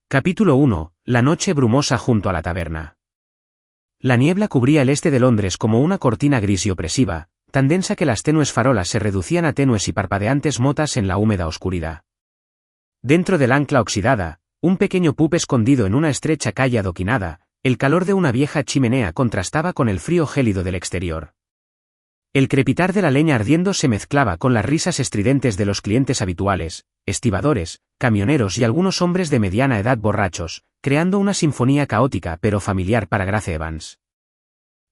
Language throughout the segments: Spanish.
Capítulo 1. La noche brumosa junto a la taberna. La niebla cubría el este de Londres como una cortina gris y opresiva, tan densa que las tenues farolas se reducían a tenues y parpadeantes motas en la húmeda oscuridad. Dentro del ancla oxidada, un pequeño pub escondido en una estrecha calle adoquinada, el calor de una vieja chimenea contrastaba con el frío gélido del exterior. El crepitar de la leña ardiendo se mezclaba con las risas estridentes de los clientes habituales, estibadores, camioneros y algunos hombres de mediana edad borrachos, creando una sinfonía caótica pero familiar para Grace Evans.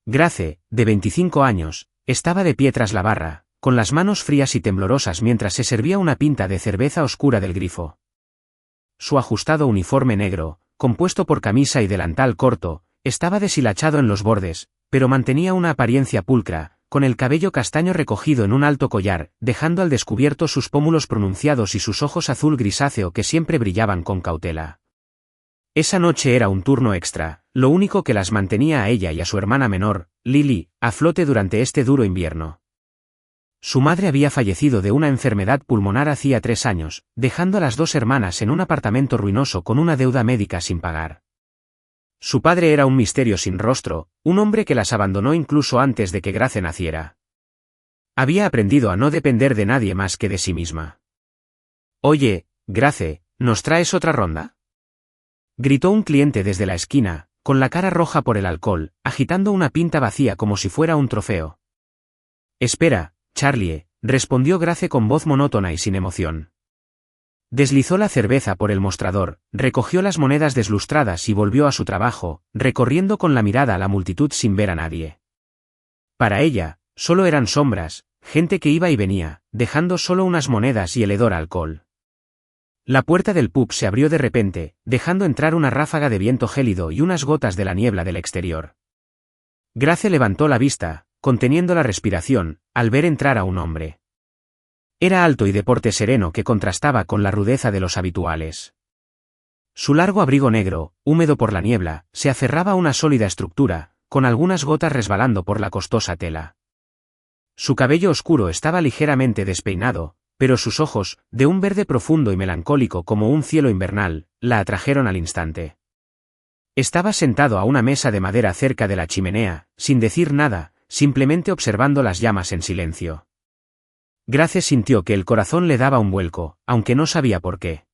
Grace, de 25 años, estaba de pie tras la barra, con las manos frías y temblorosas mientras se servía una pinta de cerveza oscura del grifo. Su ajustado uniforme negro, compuesto por camisa y delantal corto, estaba deshilachado en los bordes, pero mantenía una apariencia pulcra, con el cabello castaño recogido en un alto collar, dejando al descubierto sus pómulos pronunciados y sus ojos azul grisáceo que siempre brillaban con cautela. Esa noche era un turno extra, lo único que las mantenía a ella y a su hermana menor, Lily, a flote durante este duro invierno. Su madre había fallecido de una enfermedad pulmonar hacía 3 años, dejando a las dos hermanas en un apartamento ruinoso con una deuda médica sin pagar. Su padre era un misterio sin rostro, un hombre que las abandonó incluso antes de que Grace naciera. Había aprendido a no depender de nadie más que de sí misma. «Oye, Grace, ¿nos traes otra ronda?», gritó un cliente desde la esquina, con la cara roja por el alcohol, agitando una pinta vacía como si fuera un trofeo. «Espera, Charlie», respondió Grace con voz monótona y sin emoción. Deslizó la cerveza por el mostrador, recogió las monedas deslustradas y volvió a su trabajo, recorriendo con la mirada a la multitud sin ver a nadie. Para ella, solo eran sombras, gente que iba y venía, dejando solo unas monedas y el hedor a alcohol. La puerta del pub se abrió de repente, dejando entrar una ráfaga de viento gélido y unas gotas de la niebla del exterior. Grace levantó la vista, conteniendo la respiración, al ver entrar a un hombre. Era alto y de porte sereno que contrastaba con la rudeza de los habituales. Su largo abrigo negro, húmedo por la niebla, se aferraba a una sólida estructura, con algunas gotas resbalando por la costosa tela. Su cabello oscuro estaba ligeramente despeinado, pero sus ojos, de un verde profundo y melancólico como un cielo invernal, la atrajeron al instante. Estaba sentado a una mesa de madera cerca de la chimenea, sin decir nada, simplemente observando las llamas en silencio. Grace sintió que el corazón le daba un vuelco, aunque no sabía por qué.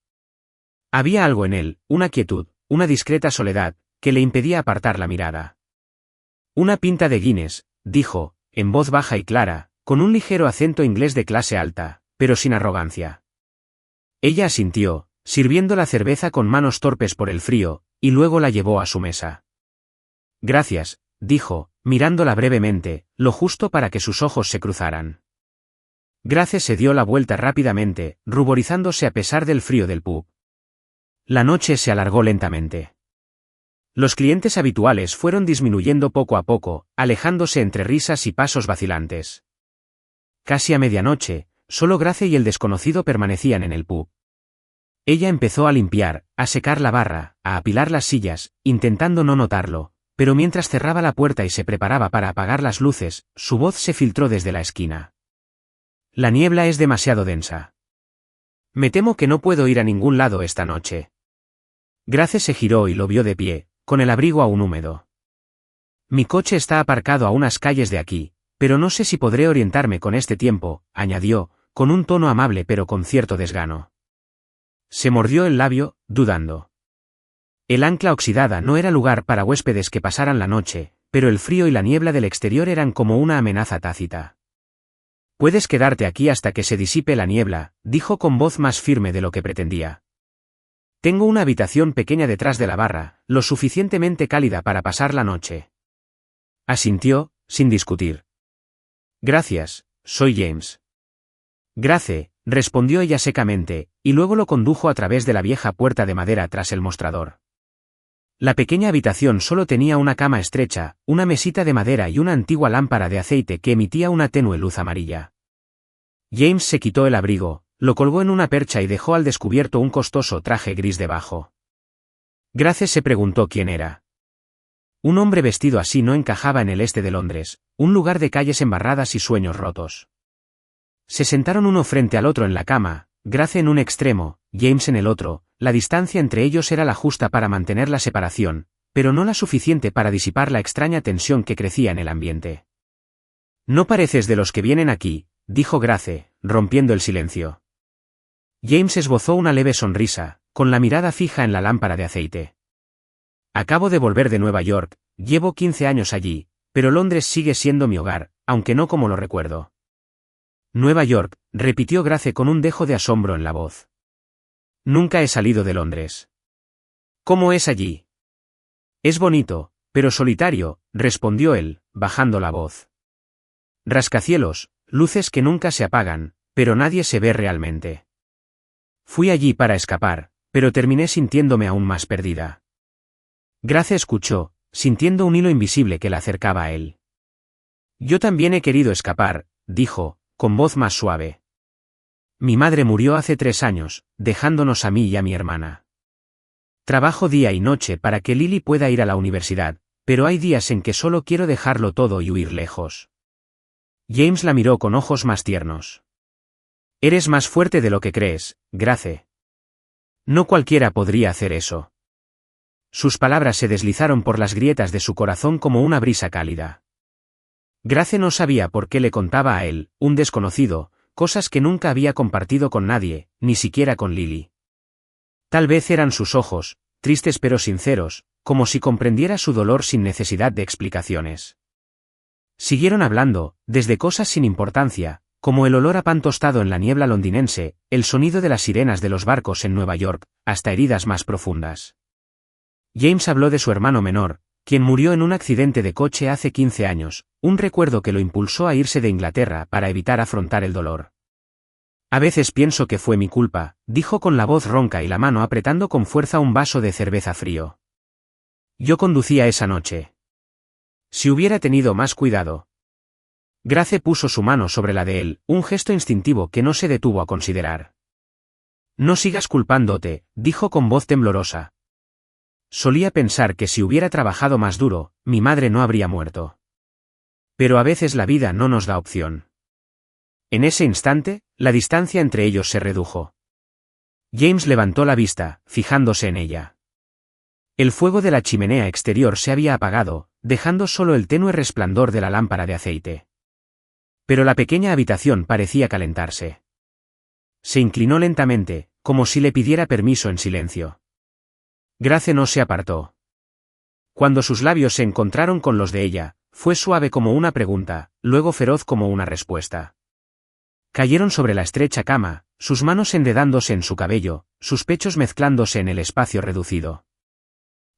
Había algo en él, una quietud, una discreta soledad, que le impedía apartar la mirada. «Una pinta de Guinness», dijo, en voz baja y clara, con un ligero acento inglés de clase alta, pero sin arrogancia. Ella asintió, sirviendo la cerveza con manos torpes por el frío, y luego la llevó a su mesa. «Gracias», dijo, mirándola brevemente, lo justo para que sus ojos se cruzaran. Grace se dio la vuelta rápidamente, ruborizándose a pesar del frío del pub. La noche se alargó lentamente. Los clientes habituales fueron disminuyendo poco a poco, alejándose entre risas y pasos vacilantes. Casi a medianoche, solo Grace y el desconocido permanecían en el pub. Ella empezó a limpiar, a secar la barra, a apilar las sillas, intentando no notarlo, pero mientras cerraba la puerta y se preparaba para apagar las luces, su voz se filtró desde la esquina. «La niebla es demasiado densa. Me temo que no puedo ir a ningún lado esta noche». Grace se giró y lo vio de pie, con el abrigo aún húmedo. «Mi coche está aparcado a unas calles de aquí, pero no sé si podré orientarme con este tiempo», añadió, con un tono amable pero con cierto desgano. Se mordió el labio, dudando. El ancla oxidada no era lugar para huéspedes que pasaran la noche, pero el frío y la niebla del exterior eran como una amenaza tácita. «Puedes quedarte aquí hasta que se disipe la niebla», dijo con voz más firme de lo que pretendía. «Tengo una habitación pequeña detrás de la barra, lo suficientemente cálida para pasar la noche». Asintió, sin discutir. «Gracias, soy James». «Grace», respondió ella secamente, y luego lo condujo a través de la vieja puerta de madera tras el mostrador. La pequeña habitación solo tenía una cama estrecha, una mesita de madera y una antigua lámpara de aceite que emitía una tenue luz amarilla. James se quitó el abrigo, lo colgó en una percha y dejó al descubierto un costoso traje gris debajo. Grace se preguntó quién era. Un hombre vestido así no encajaba en el este de Londres, un lugar de calles embarradas y sueños rotos. Se sentaron uno frente al otro en la cama, Grace en un extremo, James en el otro, la distancia entre ellos era la justa para mantener la separación, pero no la suficiente para disipar la extraña tensión que crecía en el ambiente. «No pareces de los que vienen aquí», dijo Grace, rompiendo el silencio. James esbozó una leve sonrisa, con la mirada fija en la lámpara de aceite. «Acabo de volver de Nueva York, llevo 15 años allí, pero Londres sigue siendo mi hogar, aunque no como lo recuerdo». «Nueva York», repitió Grace con un dejo de asombro en la voz. «Nunca he salido de Londres». «¿Cómo es allí?» «Es bonito, pero solitario», respondió él, bajando la voz. «Rascacielos, luces que nunca se apagan, pero nadie se ve realmente». «Fui allí para escapar, pero terminé sintiéndome aún más perdida». Grace escuchó, sintiendo un hilo invisible que la acercaba a él. «Yo también he querido escapar», dijo, con voz más suave. «Mi madre murió hace 3 años, dejándonos a mí y a mi hermana. Trabajo día y noche para que Lily pueda ir a la universidad, pero hay días en que solo quiero dejarlo todo y huir lejos». James la miró con ojos más tiernos. «Eres más fuerte de lo que crees, Grace. No cualquiera podría hacer eso». Sus palabras se deslizaron por las grietas de su corazón como una brisa cálida. Grace no sabía por qué le contaba a él, un desconocido, cosas que nunca había compartido con nadie, ni siquiera con Lily. Tal vez eran sus ojos, tristes pero sinceros, como si comprendiera su dolor sin necesidad de explicaciones. Siguieron hablando, desde cosas sin importancia, como el olor a pan tostado en la niebla londinense, el sonido de las sirenas de los barcos en Nueva York, hasta heridas más profundas. James habló de su hermano menor, quien murió en un accidente de coche hace 15 años, un recuerdo que lo impulsó a irse de Inglaterra para evitar afrontar el dolor. «A veces pienso que fue mi culpa», dijo con la voz ronca y la mano apretando con fuerza un vaso de cerveza frío. «Yo conducía esa noche. Si hubiera tenido más cuidado». Grace puso su mano sobre la de él, un gesto instintivo que no se detuvo a considerar. «No sigas culpándote», dijo con voz temblorosa. «Solía pensar que si hubiera trabajado más duro, mi madre no habría muerto. Pero a veces la vida no nos da opción». En ese instante, la distancia entre ellos se redujo. James levantó la vista, fijándose en ella. El fuego de la chimenea exterior se había apagado, dejando solo el tenue resplandor de la lámpara de aceite. Pero la pequeña habitación parecía calentarse. Se inclinó lentamente, como si le pidiera permiso en silencio. Grace no se apartó. Cuando sus labios se encontraron con los de ella, fue suave como una pregunta, luego feroz como una respuesta. Cayeron sobre la estrecha cama, sus manos enredándose en su cabello, sus pechos mezclándose en el espacio reducido.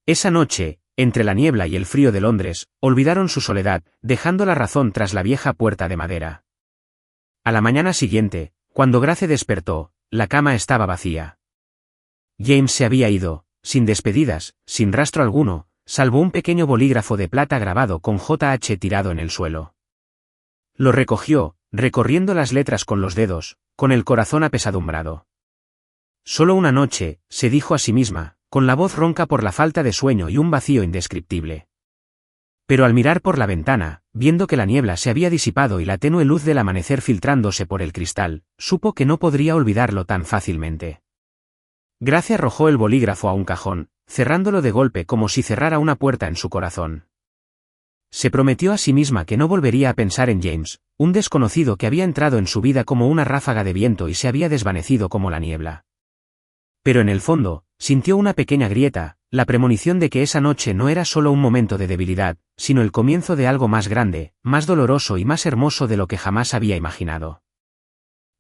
Esa noche, entre la niebla y el frío de Londres, olvidaron su soledad, dejando la razón tras la vieja puerta de madera. A la mañana siguiente, cuando Grace despertó, la cama estaba vacía. James se había ido, sin despedidas, sin rastro alguno, salvo un pequeño bolígrafo de plata grabado con JH tirado en el suelo. Lo recogió, recorriendo las letras con los dedos, con el corazón apesadumbrado. Solo una noche, se dijo a sí misma, con la voz ronca por la falta de sueño y un vacío indescriptible. Pero al mirar por la ventana, viendo que la niebla se había disipado y la tenue luz del amanecer filtrándose por el cristal, supo que no podría olvidarlo tan fácilmente. Grace arrojó el bolígrafo a un cajón, cerrándolo de golpe como si cerrara una puerta en su corazón. Se prometió a sí misma que no volvería a pensar en James, un desconocido que había entrado en su vida como una ráfaga de viento y se había desvanecido como la niebla. Pero en el fondo, sintió una pequeña grieta, la premonición de que esa noche no era solo un momento de debilidad, sino el comienzo de algo más grande, más doloroso y más hermoso de lo que jamás había imaginado.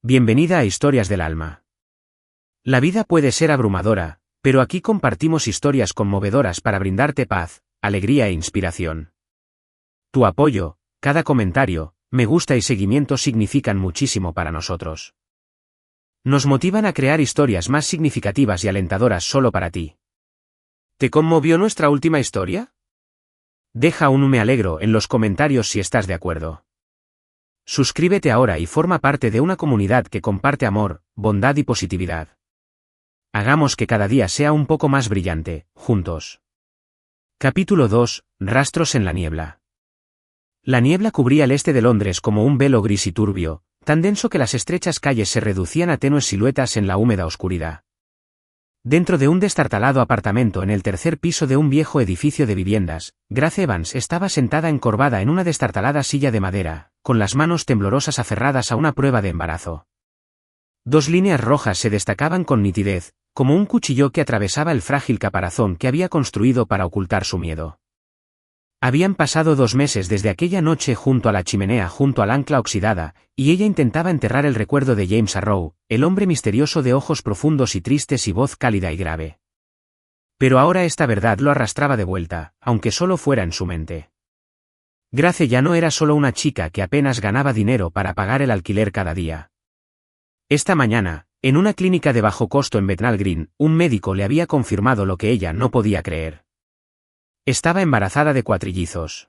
Bienvenida a Historias del Alma. La vida puede ser abrumadora, pero aquí compartimos historias conmovedoras para brindarte paz, alegría e inspiración. Tu apoyo, cada comentario, me gusta y seguimiento significan muchísimo para nosotros. Nos motivan a crear historias más significativas y alentadoras solo para ti. ¿Te conmovió nuestra última historia? Deja un me alegro en los comentarios si estás de acuerdo. Suscríbete ahora y forma parte de una comunidad que comparte amor, bondad y positividad. Hagamos que cada día sea un poco más brillante, juntos. Capítulo 2. Rastros en la niebla. La niebla cubría el este de Londres como un velo gris y turbio, tan denso que las estrechas calles se reducían a tenues siluetas en la húmeda oscuridad. Dentro de un destartalado apartamento en el tercer piso de un viejo edificio de viviendas, Grace Evans estaba sentada encorvada en una destartalada silla de madera, con las manos temblorosas aferradas a una prueba de embarazo. Dos líneas rojas se destacaban con nitidez, como un cuchillo que atravesaba el frágil caparazón que había construido para ocultar su miedo. Habían pasado 2 meses desde aquella noche junto a la chimenea junto al ancla oxidada, y ella intentaba enterrar el recuerdo de James Arrow, el hombre misterioso de ojos profundos y tristes y voz cálida y grave. Pero ahora esta verdad lo arrastraba de vuelta, aunque solo fuera en su mente. Grace ya no era solo una chica que apenas ganaba dinero para pagar el alquiler cada día. Esta mañana, en una clínica de bajo costo en Bethnal Green, un médico le había confirmado lo que ella no podía creer. Estaba embarazada de cuatrillizos.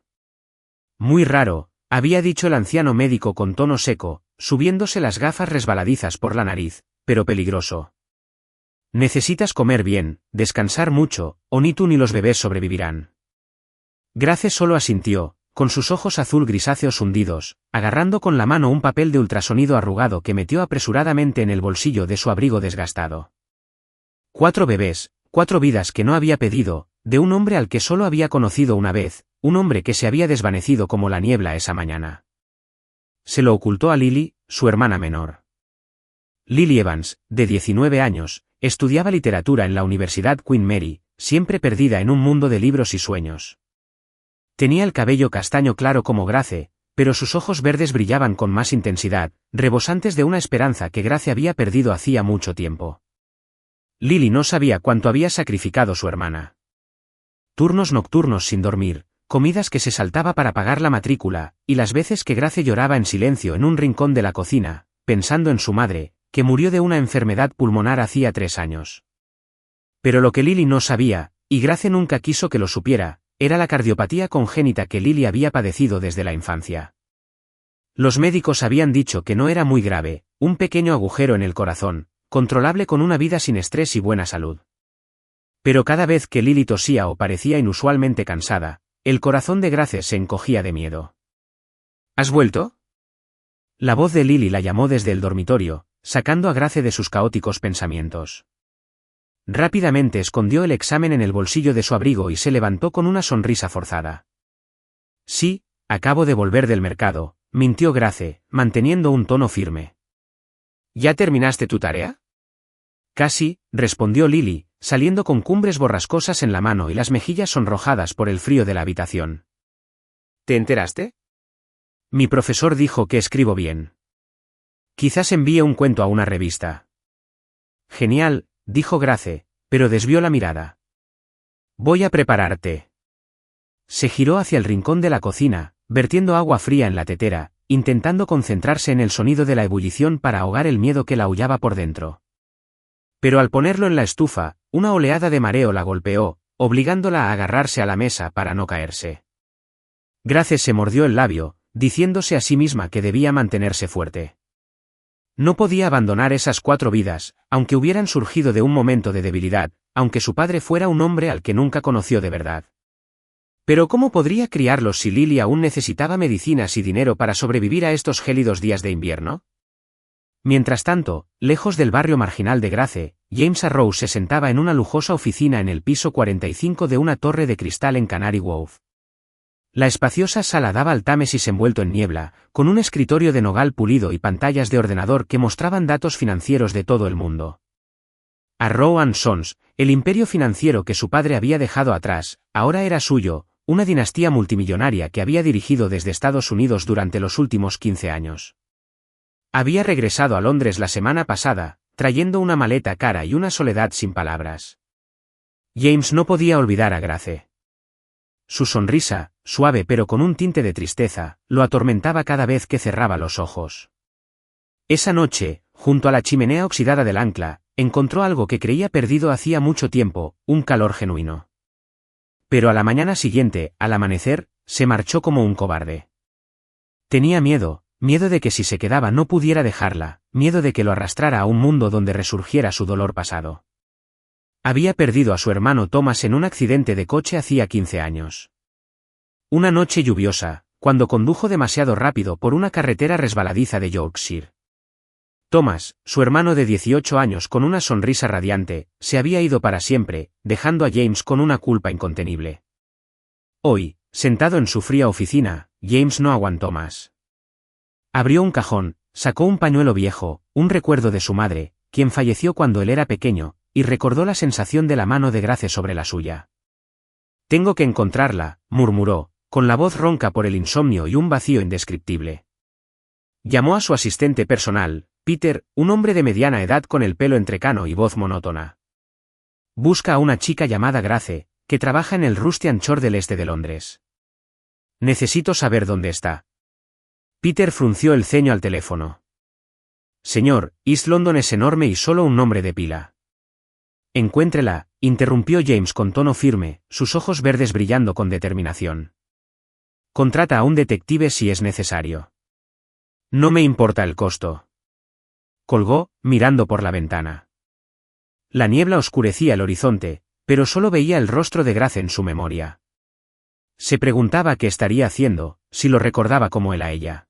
Muy raro, había dicho el anciano médico con tono seco, subiéndose las gafas resbaladizas por la nariz, pero peligroso. Necesitas comer bien, descansar mucho, o ni tú ni los bebés sobrevivirán. Grace solo asintió, con sus ojos azul grisáceos hundidos, agarrando con la mano un papel de ultrasonido arrugado que metió apresuradamente en el bolsillo de su abrigo desgastado. 4 bebés, 4 vidas que no había pedido, de un hombre al que solo había conocido una vez, un hombre que se había desvanecido como la niebla esa mañana. Se lo ocultó a Lily, su hermana menor. Lily Evans, de 19 años, estudiaba literatura en la Universidad Queen Mary, siempre perdida en un mundo de libros y sueños. Tenía el cabello castaño claro como Grace, pero sus ojos verdes brillaban con más intensidad, rebosantes de una esperanza que Grace había perdido hacía mucho tiempo. Lily no sabía cuánto había sacrificado su hermana. Turnos nocturnos sin dormir, comidas que se saltaba para pagar la matrícula, y las veces que Grace lloraba en silencio en un rincón de la cocina, pensando en su madre, que murió de una enfermedad pulmonar hacía 3 años. Pero lo que Lily no sabía, y Grace nunca quiso que lo supiera, era la cardiopatía congénita que Lily había padecido desde la infancia. Los médicos habían dicho que no era muy grave, un pequeño agujero en el corazón, controlable con una vida sin estrés y buena salud. Pero cada vez que Lily tosía o parecía inusualmente cansada, el corazón de Grace se encogía de miedo. ¿Has vuelto? La voz de Lily la llamó desde el dormitorio, sacando a Grace de sus caóticos pensamientos. Rápidamente escondió el examen en el bolsillo de su abrigo y se levantó con una sonrisa forzada. Sí, acabo de volver del mercado, mintió Grace, manteniendo un tono firme. ¿Ya terminaste tu tarea? Casi, respondió Lily, saliendo con cumbres borrascosas en la mano y las mejillas sonrojadas por el frío de la habitación. ¿Te enteraste? Mi profesor dijo que escribo bien. Quizás envíe un cuento a una revista. Genial, dijo Grace, pero desvió la mirada. Voy a prepararte. Se giró hacia el rincón de la cocina, vertiendo agua fría en la tetera, intentando concentrarse en el sonido de la ebullición para ahogar el miedo que la aullaba por dentro. Pero al ponerlo en la estufa, una oleada de mareo la golpeó, obligándola a agarrarse a la mesa para no caerse. Grace se mordió el labio, diciéndose a sí misma que debía mantenerse fuerte. No podía abandonar esas 4 vidas, aunque hubieran surgido de un momento de debilidad, aunque su padre fuera un hombre al que nunca conoció de verdad. Pero ¿cómo podría criarlos si Lily aún necesitaba medicinas y dinero para sobrevivir a estos gélidos días de invierno? Mientras tanto, lejos del barrio marginal de Grace, James Arrow se sentaba en una lujosa oficina en el piso 45 de una torre de cristal en Canary Wharf. La espaciosa sala daba al Támesis envuelto en niebla, con un escritorio de nogal pulido y pantallas de ordenador que mostraban datos financieros de todo el mundo. Arrow & Sons, el imperio financiero que su padre había dejado atrás, ahora era suyo, una dinastía multimillonaria que había dirigido desde Estados Unidos durante los últimos 15 años. Había regresado a Londres la semana pasada, trayendo una maleta cara y una soledad sin palabras. James no podía olvidar a Grace. Su sonrisa, suave pero con un tinte de tristeza, lo atormentaba cada vez que cerraba los ojos. Esa noche, junto a la chimenea oxidada del ancla, encontró algo que creía perdido hacía mucho tiempo, un calor genuino. Pero a la mañana siguiente, al amanecer, se marchó como un cobarde. Tenía miedo de que si se quedaba no pudiera dejarla, miedo de que lo arrastrara a un mundo donde resurgiera su dolor pasado. Había perdido a su hermano Thomas en un accidente de coche hacía 15 años. Una noche lluviosa, cuando condujo demasiado rápido por una carretera resbaladiza de Yorkshire. Thomas, su hermano de 18 años con una sonrisa radiante, se había ido para siempre, dejando a James con una culpa incontenible. Hoy, sentado en su fría oficina, James no aguantó más. Abrió un cajón, sacó un pañuelo viejo, un recuerdo de su madre, quien falleció cuando él era pequeño, y recordó la sensación de la mano de Grace sobre la suya. «Tengo que encontrarla», murmuró, con la voz ronca por el insomnio y un vacío indescriptible. Llamó a su asistente personal, Peter, un hombre de mediana edad con el pelo entrecano y voz monótona. «Busca a una chica llamada Grace, que trabaja en el Rusty and Shore del este de Londres. Necesito saber dónde está». Peter frunció el ceño al teléfono. «Señor, East London es enorme y solo un nombre de pila». «Encuéntrela», interrumpió James con tono firme, sus ojos verdes brillando con determinación. «Contrata a un detective si es necesario. No me importa el costo». Colgó, mirando por la ventana. La niebla oscurecía el horizonte, pero solo veía el rostro de Grace en su memoria. Se preguntaba qué estaría haciendo, si lo recordaba como él a ella.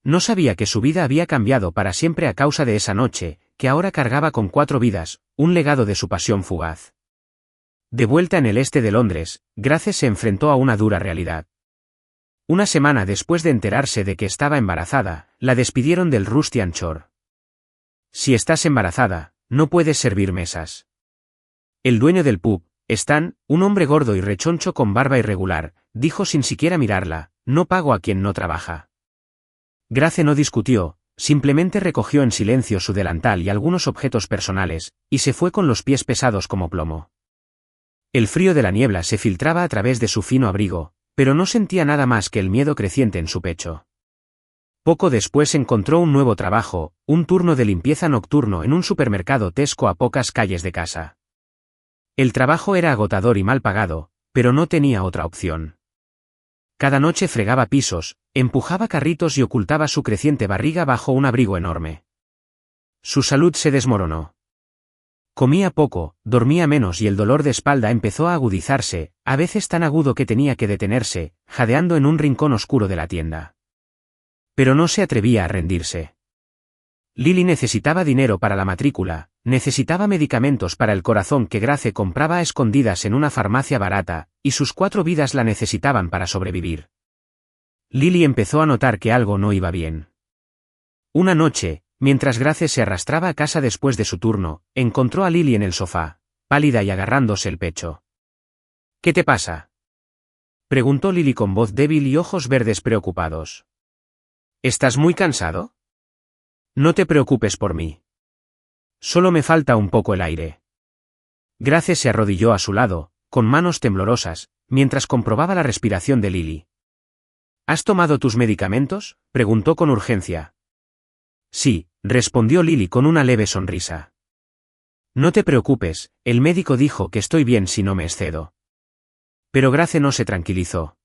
No sabía que su vida había cambiado para siempre a causa de esa noche, que ahora cargaba con 4 vidas, un legado de su pasión fugaz. De vuelta en el este de Londres, Grace se enfrentó a una dura realidad. Una semana después de enterarse de que estaba embarazada, la despidieron del Rusty and Shore. «Si estás embarazada, no puedes servir mesas». El dueño del pub, Stan, un hombre gordo y rechoncho con barba irregular, dijo sin siquiera mirarla: «No pago a quien no trabaja». Grace no discutió, simplemente recogió en silencio su delantal y algunos objetos personales, y se fue con los pies pesados como plomo. El frío de la niebla se filtraba a través de su fino abrigo, pero no sentía nada más que el miedo creciente en su pecho. Poco después encontró un nuevo trabajo, un turno de limpieza nocturno en un supermercado Tesco a pocas calles de casa. El trabajo era agotador y mal pagado, pero no tenía otra opción. Cada noche fregaba pisos, empujaba carritos y ocultaba su creciente barriga bajo un abrigo enorme. Su salud se desmoronó. Comía poco, dormía menos y el dolor de espalda empezó a agudizarse, a veces tan agudo que tenía que detenerse, jadeando en un rincón oscuro de la tienda. Pero no se atrevía a rendirse. Lily necesitaba dinero para la matrícula, necesitaba medicamentos para el corazón que Grace compraba a escondidas en una farmacia barata, y sus 4 vidas la necesitaban para sobrevivir. Lily empezó a notar que algo no iba bien. Una noche, mientras Grace se arrastraba a casa después de su turno, encontró a Lily en el sofá, pálida y agarrándose el pecho. «¿Qué te pasa?», preguntó Lily con voz débil y ojos verdes preocupados. «¿Estás muy cansado?». «No te preocupes por mí. Solo me falta un poco el aire». Grace se arrodilló a su lado, con manos temblorosas, mientras comprobaba la respiración de Lily. «¿Has tomado tus medicamentos?», preguntó con urgencia. «Sí», respondió Lily con una leve sonrisa. «No te preocupes, el médico dijo que estoy bien si no me excedo». Pero Grace no se tranquilizó.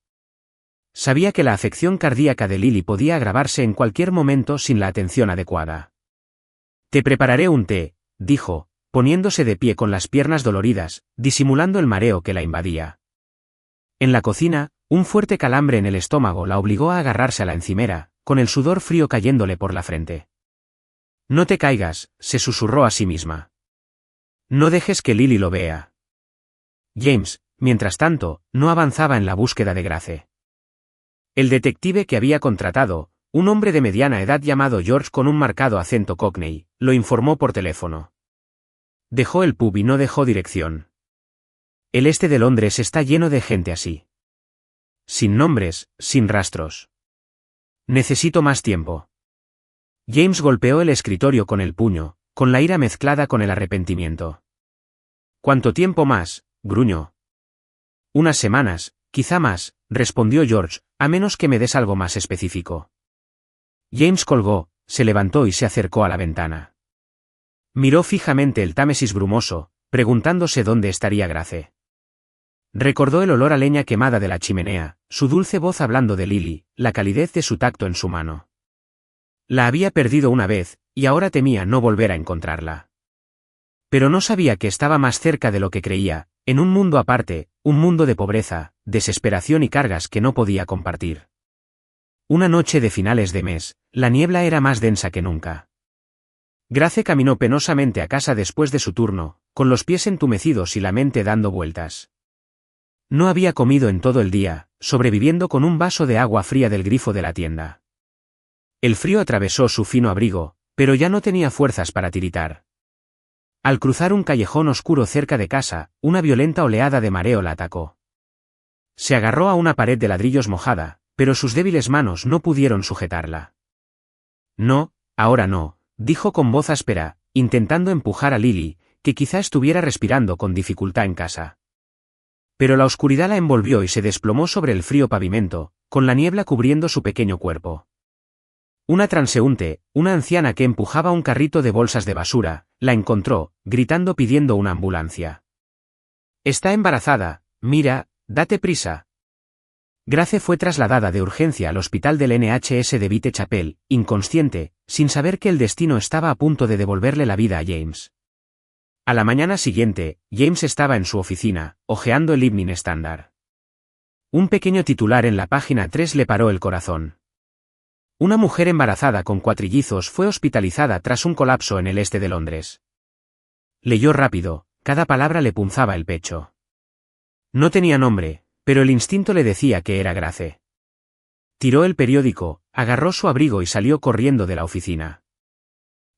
Sabía que la afección cardíaca de Lily podía agravarse en cualquier momento sin la atención adecuada. «Te prepararé un té», dijo, poniéndose de pie con las piernas doloridas, disimulando el mareo que la invadía. En la cocina, un fuerte calambre en el estómago la obligó a agarrarse a la encimera, con el sudor frío cayéndole por la frente. «No te caigas», se susurró a sí misma. «No dejes que Lily lo vea». James, mientras tanto, no avanzaba en la búsqueda de Grace. El detective que había contratado, un hombre de mediana edad llamado George con un marcado acento cockney, lo informó por teléfono. Dejó el pub y no dejó dirección. El este de Londres está lleno de gente así. Sin nombres, sin rastros. Necesito más tiempo. James golpeó el escritorio con el puño, con la ira mezclada con el arrepentimiento. «¿Cuánto tiempo más?», gruñó. «Unas semanas, quizá más», respondió George, «a menos que me des algo más específico». James colgó, se levantó y se acercó a la ventana. Miró fijamente el Támesis brumoso, preguntándose dónde estaría Grace. Recordó el olor a leña quemada de la chimenea, su dulce voz hablando de Lily, la calidez de su tacto en su mano. La había perdido una vez, y ahora temía no volver a encontrarla. Pero no sabía que estaba más cerca de lo que creía, en un mundo aparte, un mundo de pobreza, desesperación y cargas que no podía compartir. Una noche de finales de mes, la niebla era más densa que nunca. Grace caminó penosamente a casa después de su turno, con los pies entumecidos y la mente dando vueltas. No había comido en todo el día, sobreviviendo con un vaso de agua fría del grifo de la tienda. El frío atravesó su fino abrigo, pero ya no tenía fuerzas para tiritar. Al cruzar un callejón oscuro cerca de casa, una violenta oleada de mareo la atacó. Se agarró a una pared de ladrillos mojada, pero sus débiles manos no pudieron sujetarla. No, ahora no, dijo con voz áspera, intentando empujar a Lily, que quizá estuviera respirando con dificultad en casa. Pero la oscuridad la envolvió y se desplomó sobre el frío pavimento, con la niebla cubriendo su pequeño cuerpo. Una transeúnte, una anciana que empujaba un carrito de bolsas de basura, la encontró, gritando pidiendo una ambulancia. «Está embarazada, mira, date prisa». Grace fue trasladada de urgencia al hospital del NHS de Whitechapel, inconsciente, sin saber que el destino estaba a punto de devolverle la vida a James. A la mañana siguiente, James estaba en su oficina, hojeando el Evening Standard. Un pequeño titular en la página 3 le paró el corazón. Una mujer embarazada con cuatrillizos fue hospitalizada tras un colapso en el este de Londres. Leyó rápido, cada palabra le punzaba el pecho. No tenía nombre, pero el instinto le decía que era Grace. Tiró el periódico, agarró su abrigo y salió corriendo de la oficina.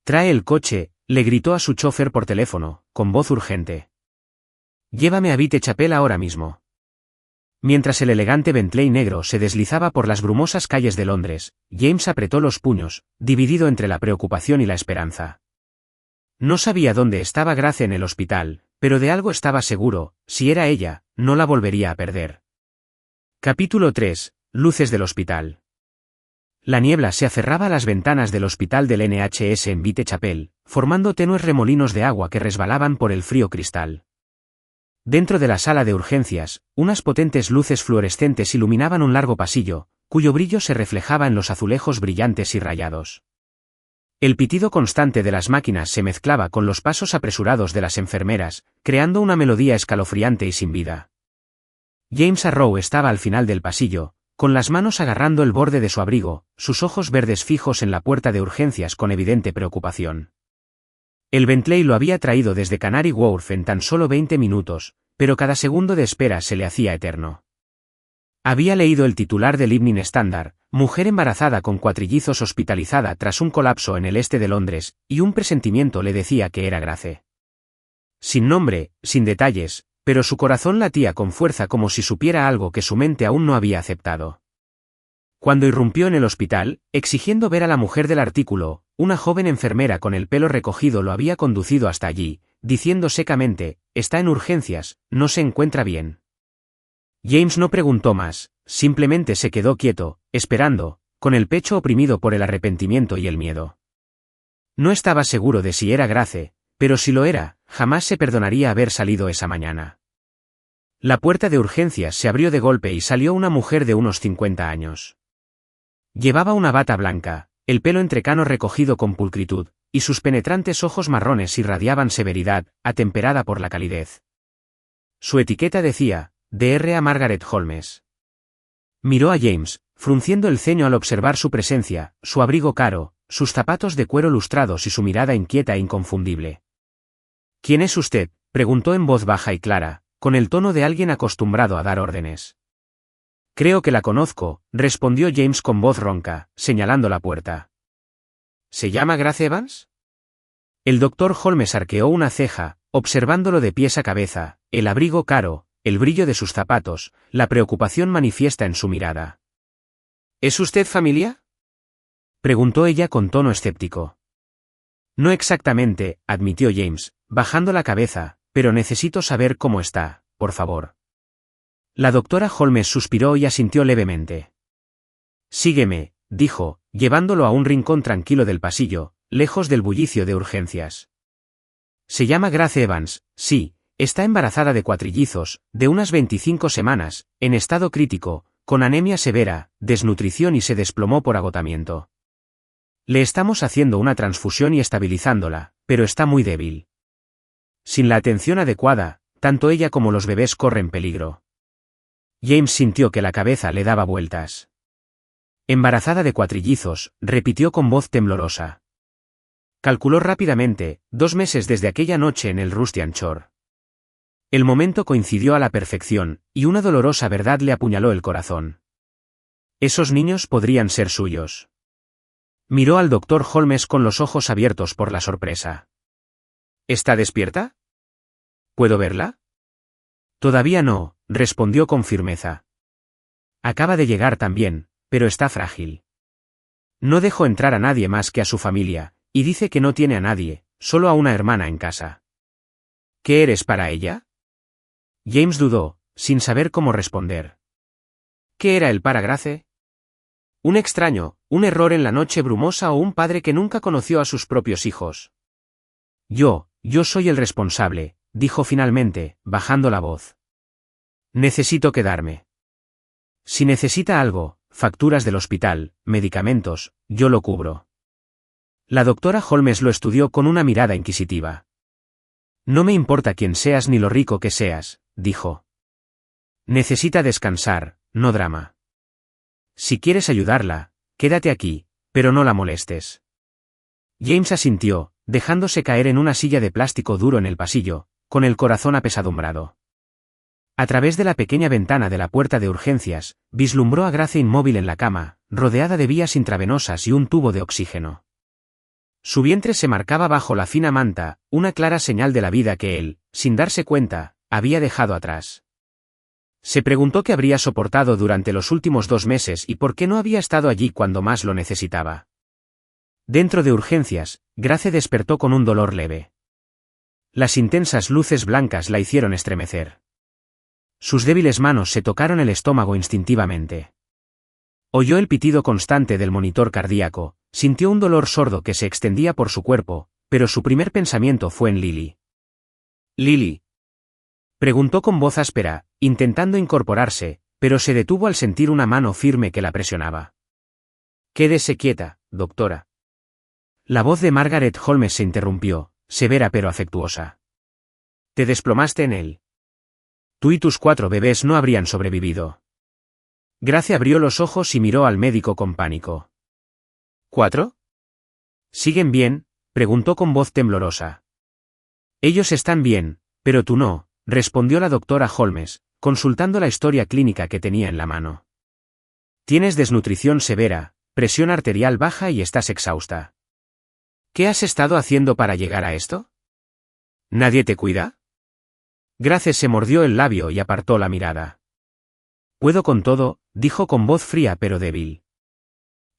«Trae el coche», le gritó a su chofer por teléfono, con voz urgente. «Llévame a Whitechapel ahora mismo». Mientras el elegante Bentley negro se deslizaba por las brumosas calles de Londres, James apretó los puños, dividido entre la preocupación y la esperanza. No sabía dónde estaba Grace en el hospital, pero de algo estaba seguro: si era ella, no la volvería a perder. Capítulo 3. Luces del hospital. La niebla se aferraba a las ventanas del hospital del NHS en Whitechapel, formando tenues remolinos de agua que resbalaban por el frío cristal. Dentro de la sala de urgencias, unas potentes luces fluorescentes iluminaban un largo pasillo, cuyo brillo se reflejaba en los azulejos brillantes y rayados. El pitido constante de las máquinas se mezclaba con los pasos apresurados de las enfermeras, creando una melodía escalofriante y sin vida. James Arrow estaba al final del pasillo, con las manos agarrando el borde de su abrigo, sus ojos verdes fijos en la puerta de urgencias con evidente preocupación. El Bentley lo había traído desde Canary Wharf en tan solo 20 minutos, pero cada segundo de espera se le hacía eterno. Había leído el titular del Evening Standard: mujer embarazada con cuatrillizos hospitalizada tras un colapso en el este de Londres, y un presentimiento le decía que era Grace. Sin nombre, sin detalles, pero su corazón latía con fuerza como si supiera algo que su mente aún no había aceptado. Cuando irrumpió en el hospital, exigiendo ver a la mujer del artículo, una joven enfermera con el pelo recogido lo había conducido hasta allí, diciendo secamente: «Está en urgencias, no se encuentra bien». James no preguntó más, simplemente se quedó quieto, esperando, con el pecho oprimido por el arrepentimiento y el miedo. No estaba seguro de si era Grace, pero si lo era, jamás se perdonaría haber salido esa mañana. La puerta de urgencias se abrió de golpe y salió una mujer de unos 50 años. Llevaba una bata blanca, el pelo entrecano recogido con pulcritud, y sus penetrantes ojos marrones irradiaban severidad, atemperada por la calidez. Su etiqueta decía: Dr. Margaret Holmes. Miró a James, frunciendo el ceño al observar su presencia, su abrigo caro, sus zapatos de cuero lustrados y su mirada inquieta e inconfundible. «¿Quién es usted?», preguntó en voz baja y clara, con el tono de alguien acostumbrado a dar órdenes. «Creo que la conozco», respondió James con voz ronca, señalando la puerta. «¿Se llama Grace Evans?». El doctor Holmes arqueó una ceja, observándolo de pies a cabeza, el abrigo caro, el brillo de sus zapatos, la preocupación manifiesta en su mirada. «¿Es usted familia?», preguntó ella con tono escéptico. «No exactamente», admitió James, bajando la cabeza, «pero necesito saber cómo está, por favor». La doctora Holmes suspiró y asintió levemente. «Sígueme», dijo, llevándolo a un rincón tranquilo del pasillo, lejos del bullicio de urgencias. «Se llama Grace Evans, sí, está embarazada de cuatrillizos, de unas 25 semanas, en estado crítico, con anemia severa, desnutrición y se desplomó por agotamiento. Le estamos haciendo una transfusión y estabilizándola, pero está muy débil. Sin la atención adecuada, tanto ella como los bebés corren peligro». James sintió que la cabeza le daba vueltas. «Embarazada de cuatrillizos», repitió con voz temblorosa. Calculó rápidamente, 2 meses desde aquella noche en el Rustian Shore. El momento coincidió a la perfección, y una dolorosa verdad le apuñaló el corazón. Esos niños podrían ser suyos. Miró al doctor Holmes con los ojos abiertos por la sorpresa. ¿Está despierta? ¿Puedo verla? Todavía no, respondió con firmeza. Acaba de llegar también, pero está frágil. No dejó entrar a nadie más que a su familia, y dice que no tiene a nadie, solo a una hermana en casa. ¿Qué eres para ella? James dudó, sin saber cómo responder. ¿Qué era él para Grace? Un extraño, un error en la noche brumosa o un padre que nunca conoció a sus propios hijos. Yo soy el responsable, dijo finalmente, bajando la voz. Necesito quedarme. Si necesita algo, facturas del hospital, medicamentos, yo lo cubro. La doctora Holmes lo estudió con una mirada inquisitiva. No me importa quién seas ni lo rico que seas, dijo. Necesita descansar, no drama. Si quieres ayudarla, quédate aquí, pero no la molestes. James asintió, dejándose caer en una silla de plástico duro en el pasillo, con el corazón apesadumbrado. A través de la pequeña ventana de la puerta de urgencias, vislumbró a Grace inmóvil en la cama, rodeada de vías intravenosas y un tubo de oxígeno. Su vientre se marcaba bajo la fina manta, una clara señal de la vida que él, sin darse cuenta, había dejado atrás. Se preguntó qué habría soportado durante los últimos 2 meses y por qué no había estado allí cuando más lo necesitaba. Dentro de urgencias, Grace despertó con un dolor leve. Las intensas luces blancas la hicieron estremecer. Sus débiles manos se tocaron el estómago instintivamente. Oyó el pitido constante del monitor cardíaco, sintió un dolor sordo que se extendía por su cuerpo, pero su primer pensamiento fue en Lily. «¿Lily?», preguntó con voz áspera, intentando incorporarse, pero se detuvo al sentir una mano firme que la presionaba. «Quédese quieta, doctora». La voz de Margaret Holmes se interrumpió, severa pero afectuosa. «Te desplomaste en él. Tú y tus 4 bebés no habrían sobrevivido». Grace abrió los ojos y miró al médico con pánico. «¿4? ¿Siguen bien?», preguntó con voz temblorosa. «Ellos están bien, pero tú no», respondió la doctora Holmes, consultando la historia clínica que tenía en la mano. «Tienes desnutrición severa, presión arterial baja y estás exhausta. ¿Qué has estado haciendo para llegar a esto? ¿Nadie te cuida?». Grace se mordió el labio y apartó la mirada. «Puedo con todo», dijo con voz fría pero débil.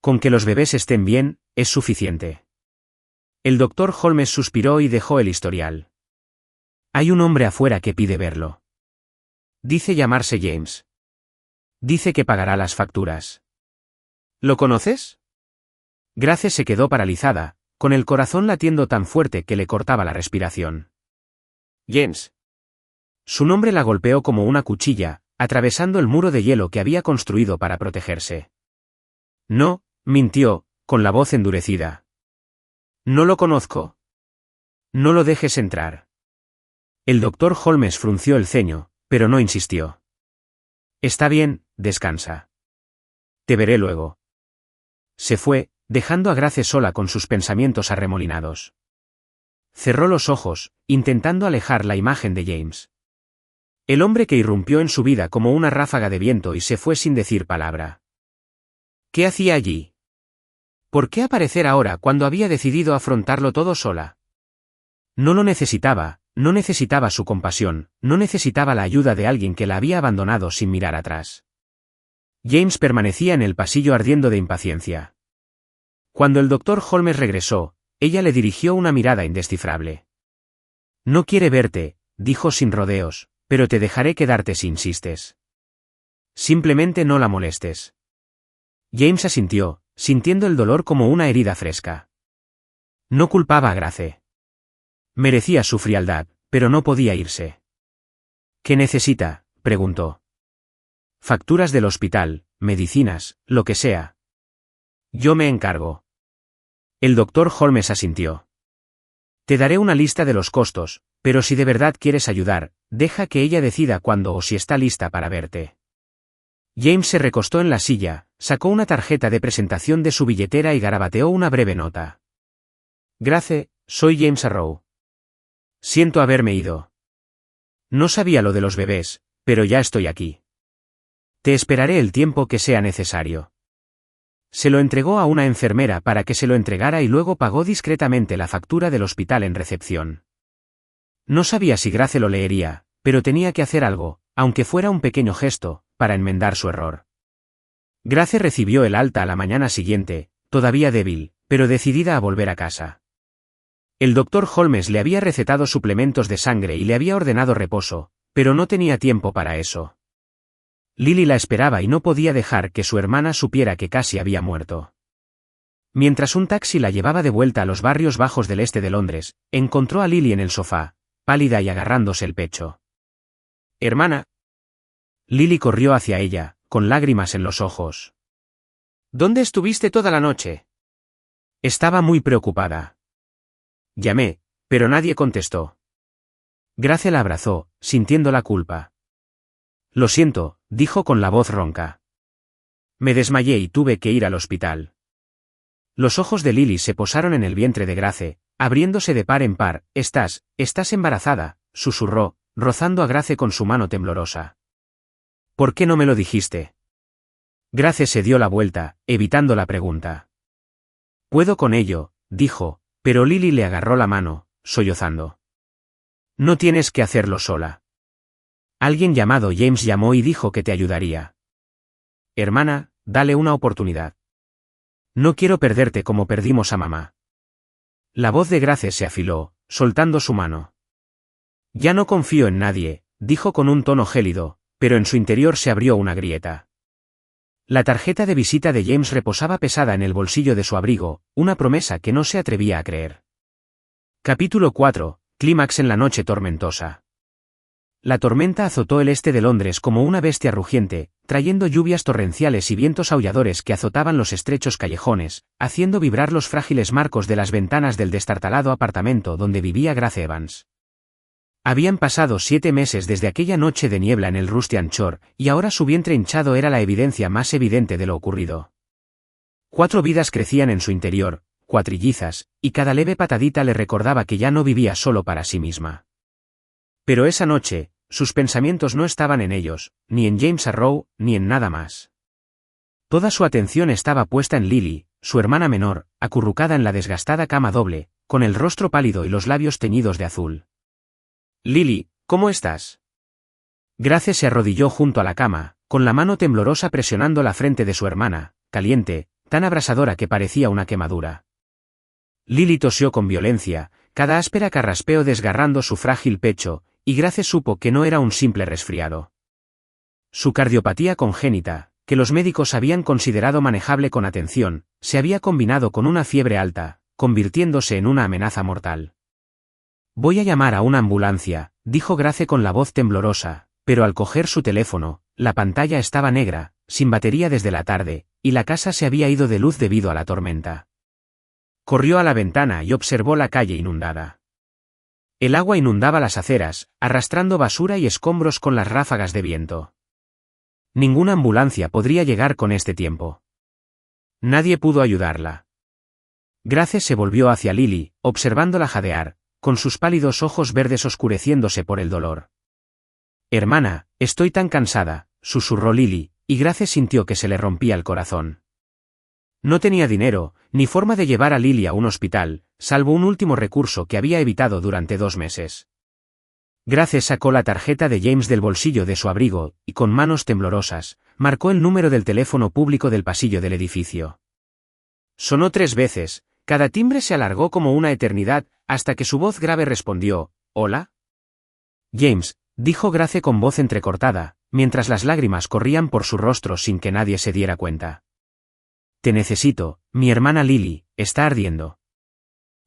«Con que los bebés estén bien, es suficiente». El doctor Holmes suspiró y dejó el historial. «Hay un hombre afuera que pide verlo. Dice llamarse James. Dice que pagará las facturas». «¿Lo conoces?». Grace se quedó paralizada, con el corazón latiendo tan fuerte que le cortaba la respiración. «James». Su nombre la golpeó como una cuchilla, atravesando el muro de hielo que había construido para protegerse. «No», mintió, con la voz endurecida. «No lo conozco». «No lo dejes entrar». El doctor Holmes frunció el ceño, pero no insistió. «Está bien, descansa. Te veré luego». Se fue, dejando a Grace sola con sus pensamientos arremolinados. Cerró los ojos, intentando alejar la imagen de James. El hombre que irrumpió en su vida como una ráfaga de viento y se fue sin decir palabra. ¿Qué hacía allí? ¿Por qué aparecer ahora cuando había decidido afrontarlo todo sola? No lo necesitaba, no necesitaba su compasión, no necesitaba la ayuda de alguien que la había abandonado sin mirar atrás. James permanecía en el pasillo ardiendo de impaciencia. Cuando el doctor Holmes regresó, ella le dirigió una mirada indescifrable. «Noquiere verte», dijo sin rodeos, «pero te dejaré quedarte si insistes. Simplemente no la molestes». James asintió, sintiendo el dolor como una herida fresca. No culpaba a Grace. Merecía su frialdad, pero no podía irse. «¿Qué necesita?», preguntó. «Facturas del hospital, medicinas, lo que sea». «Yo me encargo». El doctor Holmes asintió. «Te daré una lista de los costos, pero si de verdad quieres ayudar, deja que ella decida cuándo o si está lista para verte». James se recostó en la silla, sacó una tarjeta de presentación de su billetera y garabateó una breve nota. Grace, soy James Arrow. Siento haberme ido. No sabía lo de los bebés, pero ya estoy aquí. Te esperaré el tiempo que sea necesario. Se lo entregó a una enfermera para que se lo entregara y luego pagó discretamente la factura del hospital en recepción. No sabía si Grace lo leería, pero tenía que hacer algo, aunque fuera un pequeño gesto, para enmendar su error. Grace recibió el alta a la mañana siguiente, todavía débil, pero decidida a volver a casa. El doctor Holmes le había recetado suplementos de sangre y le había ordenado reposo, pero no tenía tiempo para eso. Lily la esperaba y no podía dejar que su hermana supiera que casi había muerto. Mientras un taxi la llevaba de vuelta a los barrios bajos del este de Londres, encontró a Lily en el sofá, pálida y agarrándose el pecho. «Hermana». Lily corrió hacia ella, con lágrimas en los ojos. «¿Dónde estuviste toda la noche?» Estaba muy preocupada. Llamé, pero nadie contestó. Grace la abrazó, sintiendo la culpa. «Lo siento», dijo con la voz ronca. «Me desmayé y tuve que ir al hospital». Los ojos de Lily se posaron en el vientre de Grace, abriéndose de par en par. «Estás embarazada», susurró, rozando a Grace con su mano temblorosa. «¿Por qué no me lo dijiste?» Grace se dio la vuelta, evitando la pregunta. «Puedo con ello», dijo, pero Lily le agarró la mano, sollozando. «No tienes que hacerlo sola. Alguien llamado James llamó y dijo que te ayudaría. Hermana, dale una oportunidad. No quiero perderte como perdimos a mamá». La voz de Grace se afiló, soltando su mano. «Ya no confío en nadie», dijo con un tono gélido, pero en su interior se abrió una grieta. La tarjeta de visita de James reposaba pesada en el bolsillo de su abrigo, una promesa que no se atrevía a creer. Capítulo 4. Clímax en la noche tormentosa. La tormenta azotó el este de Londres como una bestia rugiente, trayendo lluvias torrenciales y vientos aulladores que azotaban los estrechos callejones, haciendo vibrar los frágiles marcos de las ventanas del destartalado apartamento donde vivía Grace Evans. Habían pasado 7 meses desde aquella noche de niebla en el Rustian Shore, y ahora su vientre hinchado era la evidencia más evidente de lo ocurrido. 4 vidas crecían en su interior, cuatrillizas, y cada leve patadita le recordaba que ya no vivía solo para sí misma. Pero esa noche, sus pensamientos no estaban en ellos, ni en James Arrow, ni en nada más. Toda su atención estaba puesta en Lily, su hermana menor, acurrucada en la desgastada cama doble, con el rostro pálido y los labios teñidos de azul. «Lily, ¿cómo estás?» Grace se arrodilló junto a la cama, con la mano temblorosa presionando la frente de su hermana, caliente, tan abrasadora que parecía una quemadura. Lily tosió con violencia, cada áspera carraspeo desgarrando su frágil pecho, y Grace supo que no era un simple resfriado. Su cardiopatía congénita, que los médicos habían considerado manejable con atención, se había combinado con una fiebre alta, convirtiéndose en una amenaza mortal. «Voy a llamar a una ambulancia», dijo Grace con la voz temblorosa, pero al coger su teléfono, la pantalla estaba negra, sin batería desde la tarde, y la casa se había ido de luz debido a la tormenta. Corrió a la ventana y observó la calle inundada. El agua inundaba las aceras, arrastrando basura y escombros con las ráfagas de viento. Ninguna ambulancia podría llegar con este tiempo. Nadie pudo ayudarla. Grace se volvió hacia Lily, observándola jadear, con sus pálidos ojos verdes oscureciéndose por el dolor. «Hermana, estoy tan cansada», susurró Lily, y Grace sintió que se le rompía el corazón. No tenía dinero, ni forma de llevar a Lily a un hospital, salvo un último recurso que había evitado durante 2 meses. Grace sacó la tarjeta de James del bolsillo de su abrigo, y con manos temblorosas, marcó el número del teléfono público del pasillo del edificio. Sonó 3 veces, cada timbre se alargó como una eternidad, hasta que su voz grave respondió: «¿Hola?» «James», dijo Grace con voz entrecortada, mientras las lágrimas corrían por su rostro sin que nadie se diera cuenta. «Te necesito, mi hermana Lily, está ardiendo.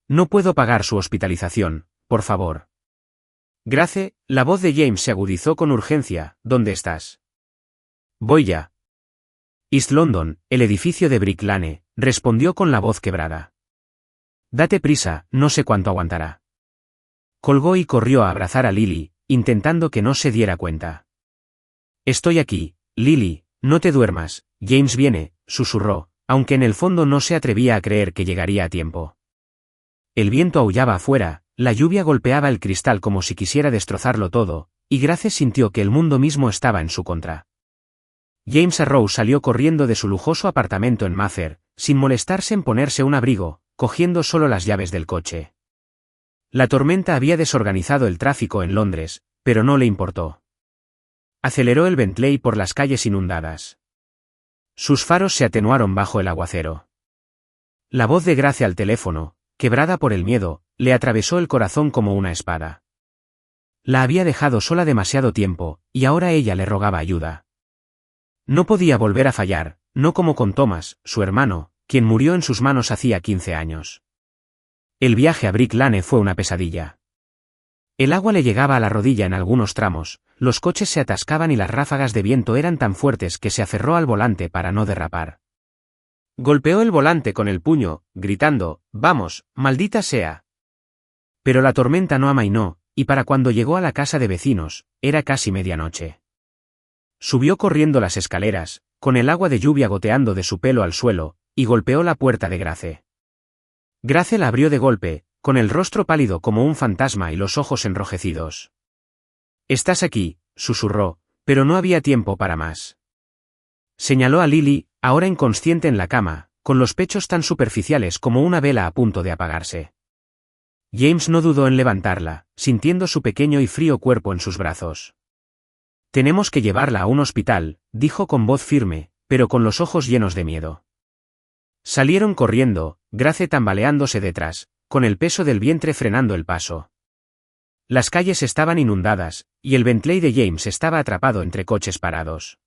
No puedo pagar su hospitalización, por favor». «Grace», la voz de James se agudizó con urgencia, «¿dónde estás?» «Voy ya». «East London, el edificio de Brick Lane», respondió con la voz quebrada. «Date prisa, no sé cuánto aguantará». Colgó y corrió a abrazar a Lily, intentando que no se diera cuenta. «Estoy aquí, Lily, no te duermas, James viene», susurró, aunque en el fondo no se atrevía a creer que llegaría a tiempo. el viento aullaba afuera, la lluvia golpeaba el cristal como si quisiera destrozarlo todo, y Grace sintió que el mundo mismo estaba en su contra. James Arrow salió corriendo de su lujoso apartamento en Mather, sin molestarse en ponerse un abrigo, cogiendo solo las llaves del coche. La tormenta había desorganizado el tráfico en Londres, pero no le importó. Aceleró el Bentley por las calles inundadas. Sus faros se atenuaron bajo el aguacero. La voz de Grace al teléfono, quebrada por el miedo, le atravesó el corazón como una espada. La había dejado sola demasiado tiempo, y ahora ella le rogaba ayuda. No podía volver a fallar, no como con Thomas, su hermano, quien murió en sus manos hacía 15 años. El viaje a Brick Lane fue una pesadilla. El agua le llegaba a la rodilla en algunos tramos, los coches se atascaban y las ráfagas de viento eran tan fuertes que se aferró al volante para no derrapar. Golpeó el volante con el puño, gritando, «¡Vamos, maldita sea!». Pero la tormenta no amainó, y para cuando llegó a la casa de vecinos, era casi medianoche. Subió corriendo las escaleras, con el agua de lluvia goteando de su pelo al suelo, y golpeó la puerta de Grace. Grace la abrió de golpe, con el rostro pálido como un fantasma y los ojos enrojecidos. «Estás aquí», susurró, pero no había tiempo para más. Señaló a Lily, ahora inconsciente en la cama, con los pechos tan superficiales como una vela a punto de apagarse. James no dudó en levantarla, sintiendo su pequeño y frío cuerpo en sus brazos. «Tenemos que llevarla a un hospital», dijo con voz firme, pero con los ojos llenos de miedo. Salieron corriendo, Grace tambaleándose detrás, con el peso del vientre frenando el paso. Las calles estaban inundadas, y el Bentley de James estaba atrapado entre coches parados.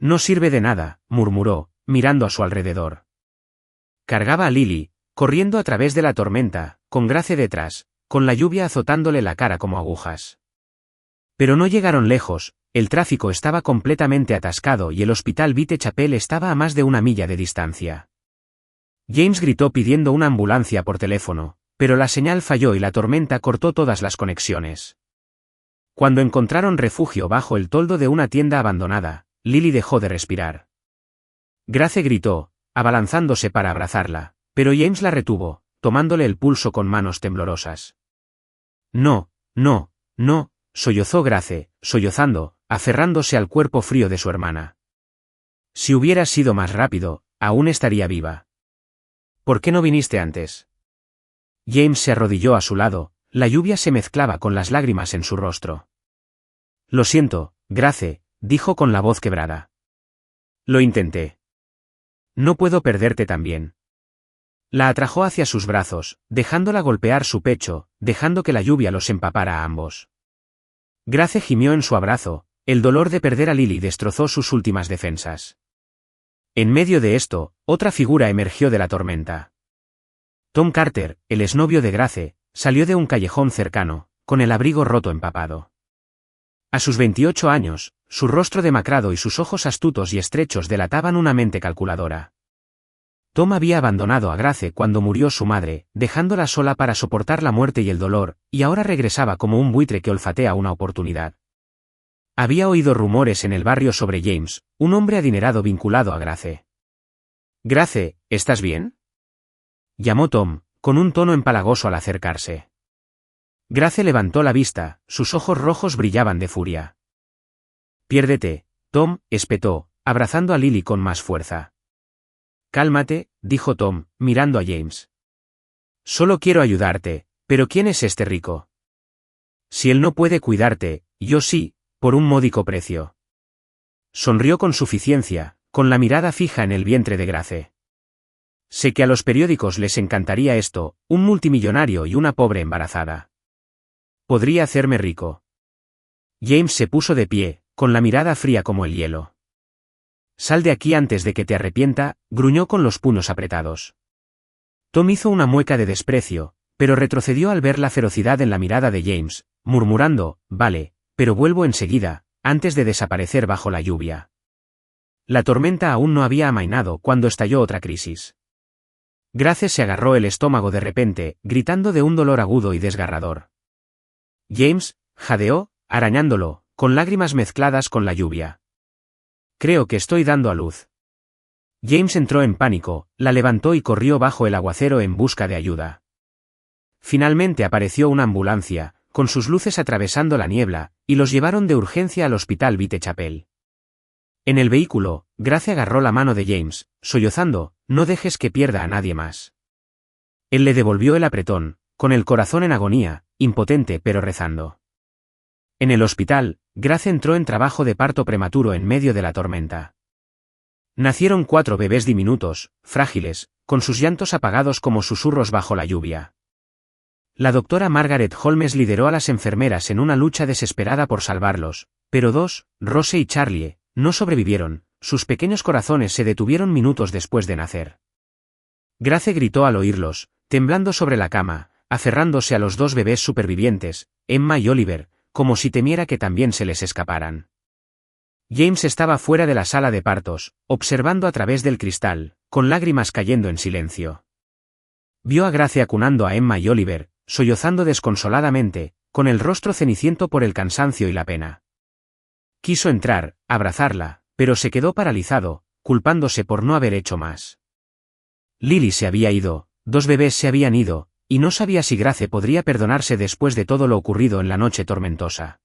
«No sirve de nada», murmuró, mirando a su alrededor. Cargaba a Lily, corriendo a través de la tormenta, con Grace detrás, con la lluvia azotándole la cara como agujas. Pero no llegaron lejos, el tráfico estaba completamente atascado y el hospital Vite Chapel estaba a más de 1 milla de distancia. James gritó pidiendo una ambulancia por teléfono, pero la señal falló y la tormenta cortó todas las conexiones. Cuando encontraron refugio bajo el toldo de una tienda abandonada, Lily dejó de respirar. Grace gritó, abalanzándose para abrazarla, pero James la retuvo, tomándole el pulso con manos temblorosas. «No, no, no», sollozó Grace, sollozando, aferrándose al cuerpo frío de su hermana. «Si hubieras sido más rápido, aún estaría viva. ¿Por qué no viniste antes?». James se arrodilló a su lado, la lluvia se mezclaba con las lágrimas en su rostro. «Lo siento, Grace», dijo con la voz quebrada. «Lo intenté. No puedo perderte también». La atrajo hacia sus brazos, dejándola golpear su pecho, dejando que la lluvia los empapara a ambos. Grace gimió en su abrazo, el dolor de perder a Lily destrozó sus últimas defensas. En medio de esto, otra figura emergió de la tormenta. Tom Carter, el exnovio de Grace, salió de un callejón cercano, con el abrigo roto empapado. A sus 28 años, su rostro demacrado y sus ojos astutos y estrechos delataban una mente calculadora. Tom había abandonado a Grace cuando murió su madre, dejándola sola para soportar la muerte y el dolor, y ahora regresaba como un buitre que olfatea una oportunidad. Había oído rumores en el barrio sobre James, un hombre adinerado vinculado a Grace. «Grace, ¿estás bien?», llamó Tom, con un tono empalagoso al acercarse. Grace levantó la vista, sus ojos rojos brillaban de furia. «Piérdete», Tom, espetó, abrazando a Lily con más fuerza. «Cálmate», dijo Tom, mirando a James. «Solo quiero ayudarte, pero ¿quién es este rico? Si él no puede cuidarte, yo sí, por un módico precio». Sonrió con suficiencia, con la mirada fija en el vientre de Grace. «Sé que a los periódicos les encantaría esto, un multimillonario y una pobre embarazada. Podría hacerme rico». James se puso de pie, con la mirada fría como el hielo. «Sal de aquí antes de que te arrepienta», gruñó con los puños apretados. Tom hizo una mueca de desprecio, pero retrocedió al ver la ferocidad en la mirada de James, murmurando, «Vale, pero vuelvo enseguida», antes de desaparecer bajo la lluvia. La tormenta aún no había amainado cuando estalló otra crisis. Grace se agarró el estómago de repente, gritando de un dolor agudo y desgarrador. James, jadeó, arañándolo, con lágrimas mezcladas con la lluvia. «Creo que estoy dando a luz». James entró en pánico, la levantó y corrió bajo el aguacero en busca de ayuda. Finalmente apareció una ambulancia, con sus luces atravesando la niebla, y los llevaron de urgencia al hospital Whitechapel. En el vehículo, Grace agarró la mano de James, sollozando: «No dejes que pierda a nadie más». Él le devolvió el apretón, con el corazón en agonía, impotente pero rezando. En el hospital, Grace entró en trabajo de parto prematuro en medio de la tormenta. Nacieron 4 bebés diminutos, frágiles, con sus llantos apagados como susurros bajo la lluvia. La doctora Margaret Holmes lideró a las enfermeras en una lucha desesperada por salvarlos, pero 2, Rose y Charlie, no sobrevivieron. Sus pequeños corazones se detuvieron minutos después de nacer. Grace gritó al oírlos, temblando sobre la cama, aferrándose a los 2 bebés supervivientes, Emma y Oliver, como si temiera que también se les escaparan. James estaba fuera de la sala de partos, observando a través del cristal, con lágrimas cayendo en silencio. Vio a Grace acunando a Emma y Oliver, sollozando desconsoladamente, con el rostro ceniciento por el cansancio y la pena. Quiso entrar, abrazarla, pero se quedó paralizado, culpándose por no haber hecho más. Lily se había ido, 2 bebés se habían ido, y no sabía si Grace podría perdonarse después de todo lo ocurrido en la noche tormentosa.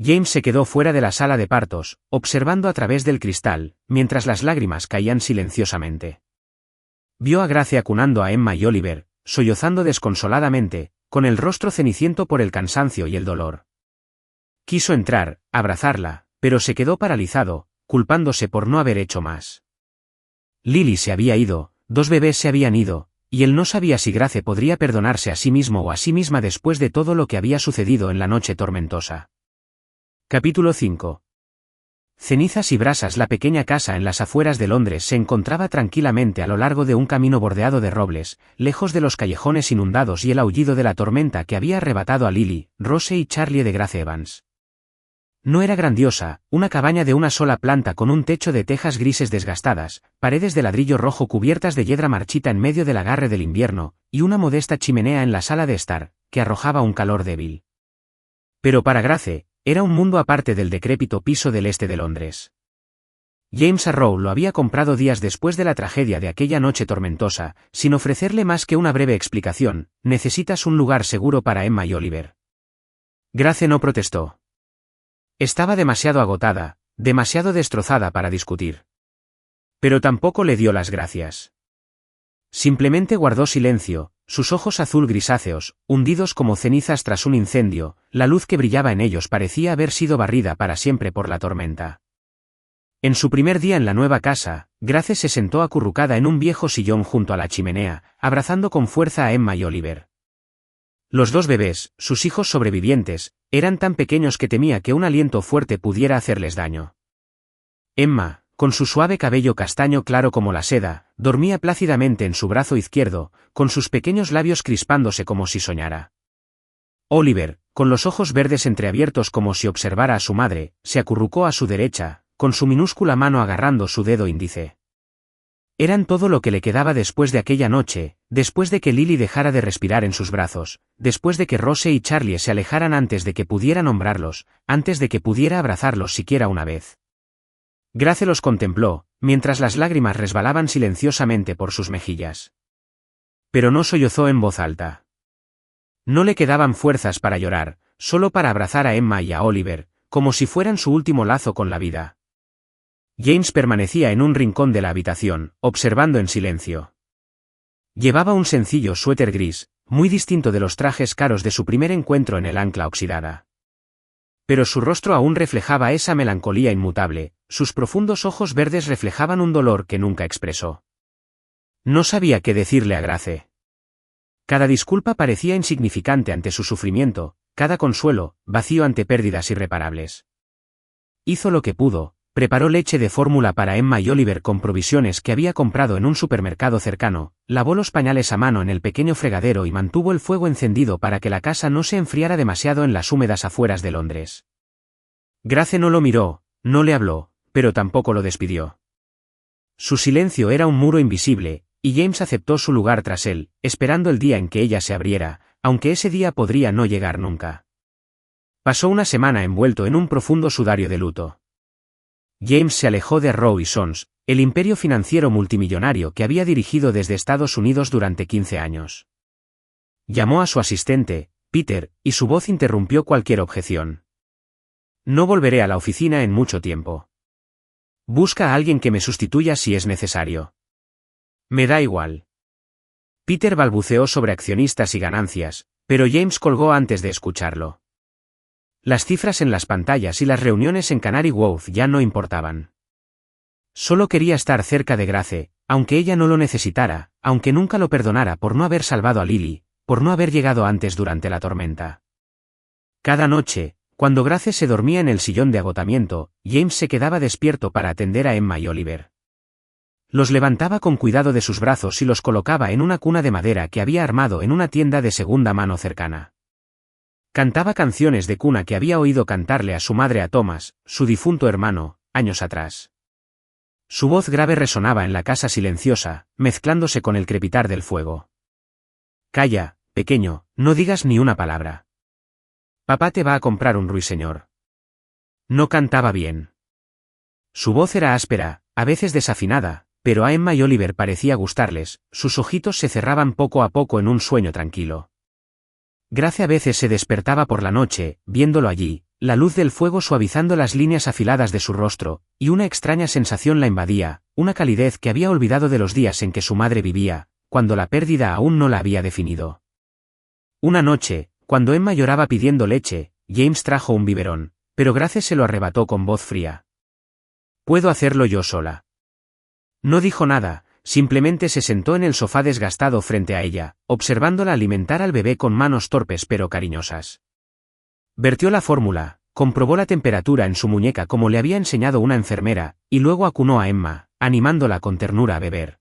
James se quedó fuera de la sala de partos, observando a través del cristal, mientras las lágrimas caían silenciosamente. Vio a Grace acunando a Emma y Oliver, sollozando desconsoladamente, con el rostro ceniciento por el cansancio y el dolor. Quiso entrar, abrazarla, pero se quedó paralizado, culpándose por no haber hecho más. Lily se había ido, 2 bebés se habían ido, y él no sabía si Grace podría perdonarse a sí mismo o a sí misma después de todo lo que había sucedido en la noche tormentosa. Capítulo 5. Cenizas y brasas. La pequeña casa en las afueras de Londres se encontraba tranquilamente a lo largo de un camino bordeado de robles, lejos de los callejones inundados y el aullido de la tormenta que había arrebatado a Lily, Rose y Charlie de Grace Evans. No era grandiosa, una cabaña de una sola planta con un techo de tejas grises desgastadas, paredes de ladrillo rojo cubiertas de hiedra marchita en medio del agarre del invierno, y una modesta chimenea en la sala de estar, que arrojaba un calor débil. Pero para Grace, era un mundo aparte del decrépito piso del este de Londres. James Arrow lo había comprado días después de la tragedia de aquella noche tormentosa, sin ofrecerle más que una breve explicación: «Necesitas un lugar seguro para Emma y Oliver». Grace no protestó. Estaba demasiado agotada, demasiado destrozada para discutir. Pero tampoco le dio las gracias. Simplemente guardó silencio, sus ojos azul grisáceos, hundidos como cenizas tras un incendio. La luz que brillaba en ellos parecía haber sido barrida para siempre por la tormenta. En su primer día en la nueva casa, Grace se sentó acurrucada en un viejo sillón junto a la chimenea, abrazando con fuerza a Emma y Oliver. Los 2 bebés, sus hijos sobrevivientes, eran tan pequeños que temía que un aliento fuerte pudiera hacerles daño. Emma, con su suave cabello castaño claro como la seda, dormía plácidamente en su brazo izquierdo, con sus pequeños labios crispándose como si soñara. Oliver, con los ojos verdes entreabiertos como si observara a su madre, se acurrucó a su derecha, con su minúscula mano agarrando su dedo índice. Eran todo lo que le quedaba después de aquella noche, después de que Lily dejara de respirar en sus brazos, después de que Rose y Charlie se alejaran antes de que pudiera nombrarlos, antes de que pudiera abrazarlos siquiera una vez. Grace los contempló, mientras las lágrimas resbalaban silenciosamente por sus mejillas. Pero no sollozó en voz alta. No le quedaban fuerzas para llorar, solo para abrazar a Emma y a Oliver, como si fueran su último lazo con la vida. James permanecía en un rincón de la habitación, observando en silencio. Llevaba un sencillo suéter gris, muy distinto de los trajes caros de su primer encuentro en el Ancla oxidada. Pero su rostro aún reflejaba esa melancolía inmutable, sus profundos ojos verdes reflejaban un dolor que nunca expresó. No sabía qué decirle a Grace. Cada disculpa parecía insignificante ante su sufrimiento, cada consuelo, vacío ante pérdidas irreparables. Hizo lo que pudo. Preparó leche de fórmula para Emma y Oliver con provisiones que había comprado en un supermercado cercano, lavó los pañales a mano en el pequeño fregadero y mantuvo el fuego encendido para que la casa no se enfriara demasiado en las húmedas afueras de Londres. Grace no lo miró, no le habló, pero tampoco lo despidió. Su silencio era un muro invisible, y James aceptó su lugar tras él, esperando el día en que ella se abriera, aunque ese día podría no llegar nunca. Pasó una semana envuelto en un profundo sudario de luto. James se alejó de Arrow y Sons, el imperio financiero multimillonario que había dirigido desde Estados Unidos durante 15 años. Llamó a su asistente, Peter, y su voz interrumpió cualquier objeción. No volveré a la oficina en mucho tiempo. Busca a alguien que me sustituya si es necesario. Me da igual. Peter balbuceó sobre accionistas y ganancias, pero James colgó antes de escucharlo. Las cifras en las pantallas y las reuniones en Canary Wharf ya no importaban. Solo quería estar cerca de Grace, aunque ella no lo necesitara, aunque nunca lo perdonara por no haber salvado a Lily, por no haber llegado antes durante la tormenta. Cada noche, cuando Grace se dormía en el sillón de agotamiento, James se quedaba despierto para atender a Emma y Oliver. Los levantaba con cuidado de sus brazos y los colocaba en una cuna de madera que había armado en una tienda de segunda mano cercana. Cantaba canciones de cuna que había oído cantarle a su madre, a Thomas, su difunto hermano, años atrás. Su voz grave resonaba en la casa silenciosa, mezclándose con el crepitar del fuego. Calla, pequeño, no digas ni una palabra. Papá te va a comprar un ruiseñor. No cantaba bien. Su voz era áspera, a veces desafinada, pero a Emma y Oliver parecía gustarles, sus ojitos se cerraban poco a poco en un sueño tranquilo. Grace a veces se despertaba por la noche, viéndolo allí, la luz del fuego suavizando las líneas afiladas de su rostro, y una extraña sensación la invadía, una calidez que había olvidado de los días en que su madre vivía, cuando la pérdida aún no la había definido. Una noche, cuando Emma lloraba pidiendo leche, James trajo un biberón, pero Grace se lo arrebató con voz fría. «Puedo hacerlo yo sola». No dijo nada, simplemente se sentó en el sofá desgastado frente a ella, observándola alimentar al bebé con manos torpes pero cariñosas. Vertió la fórmula, comprobó la temperatura en su muñeca como le había enseñado una enfermera, y luego acunó a Emma, animándola con ternura a beber.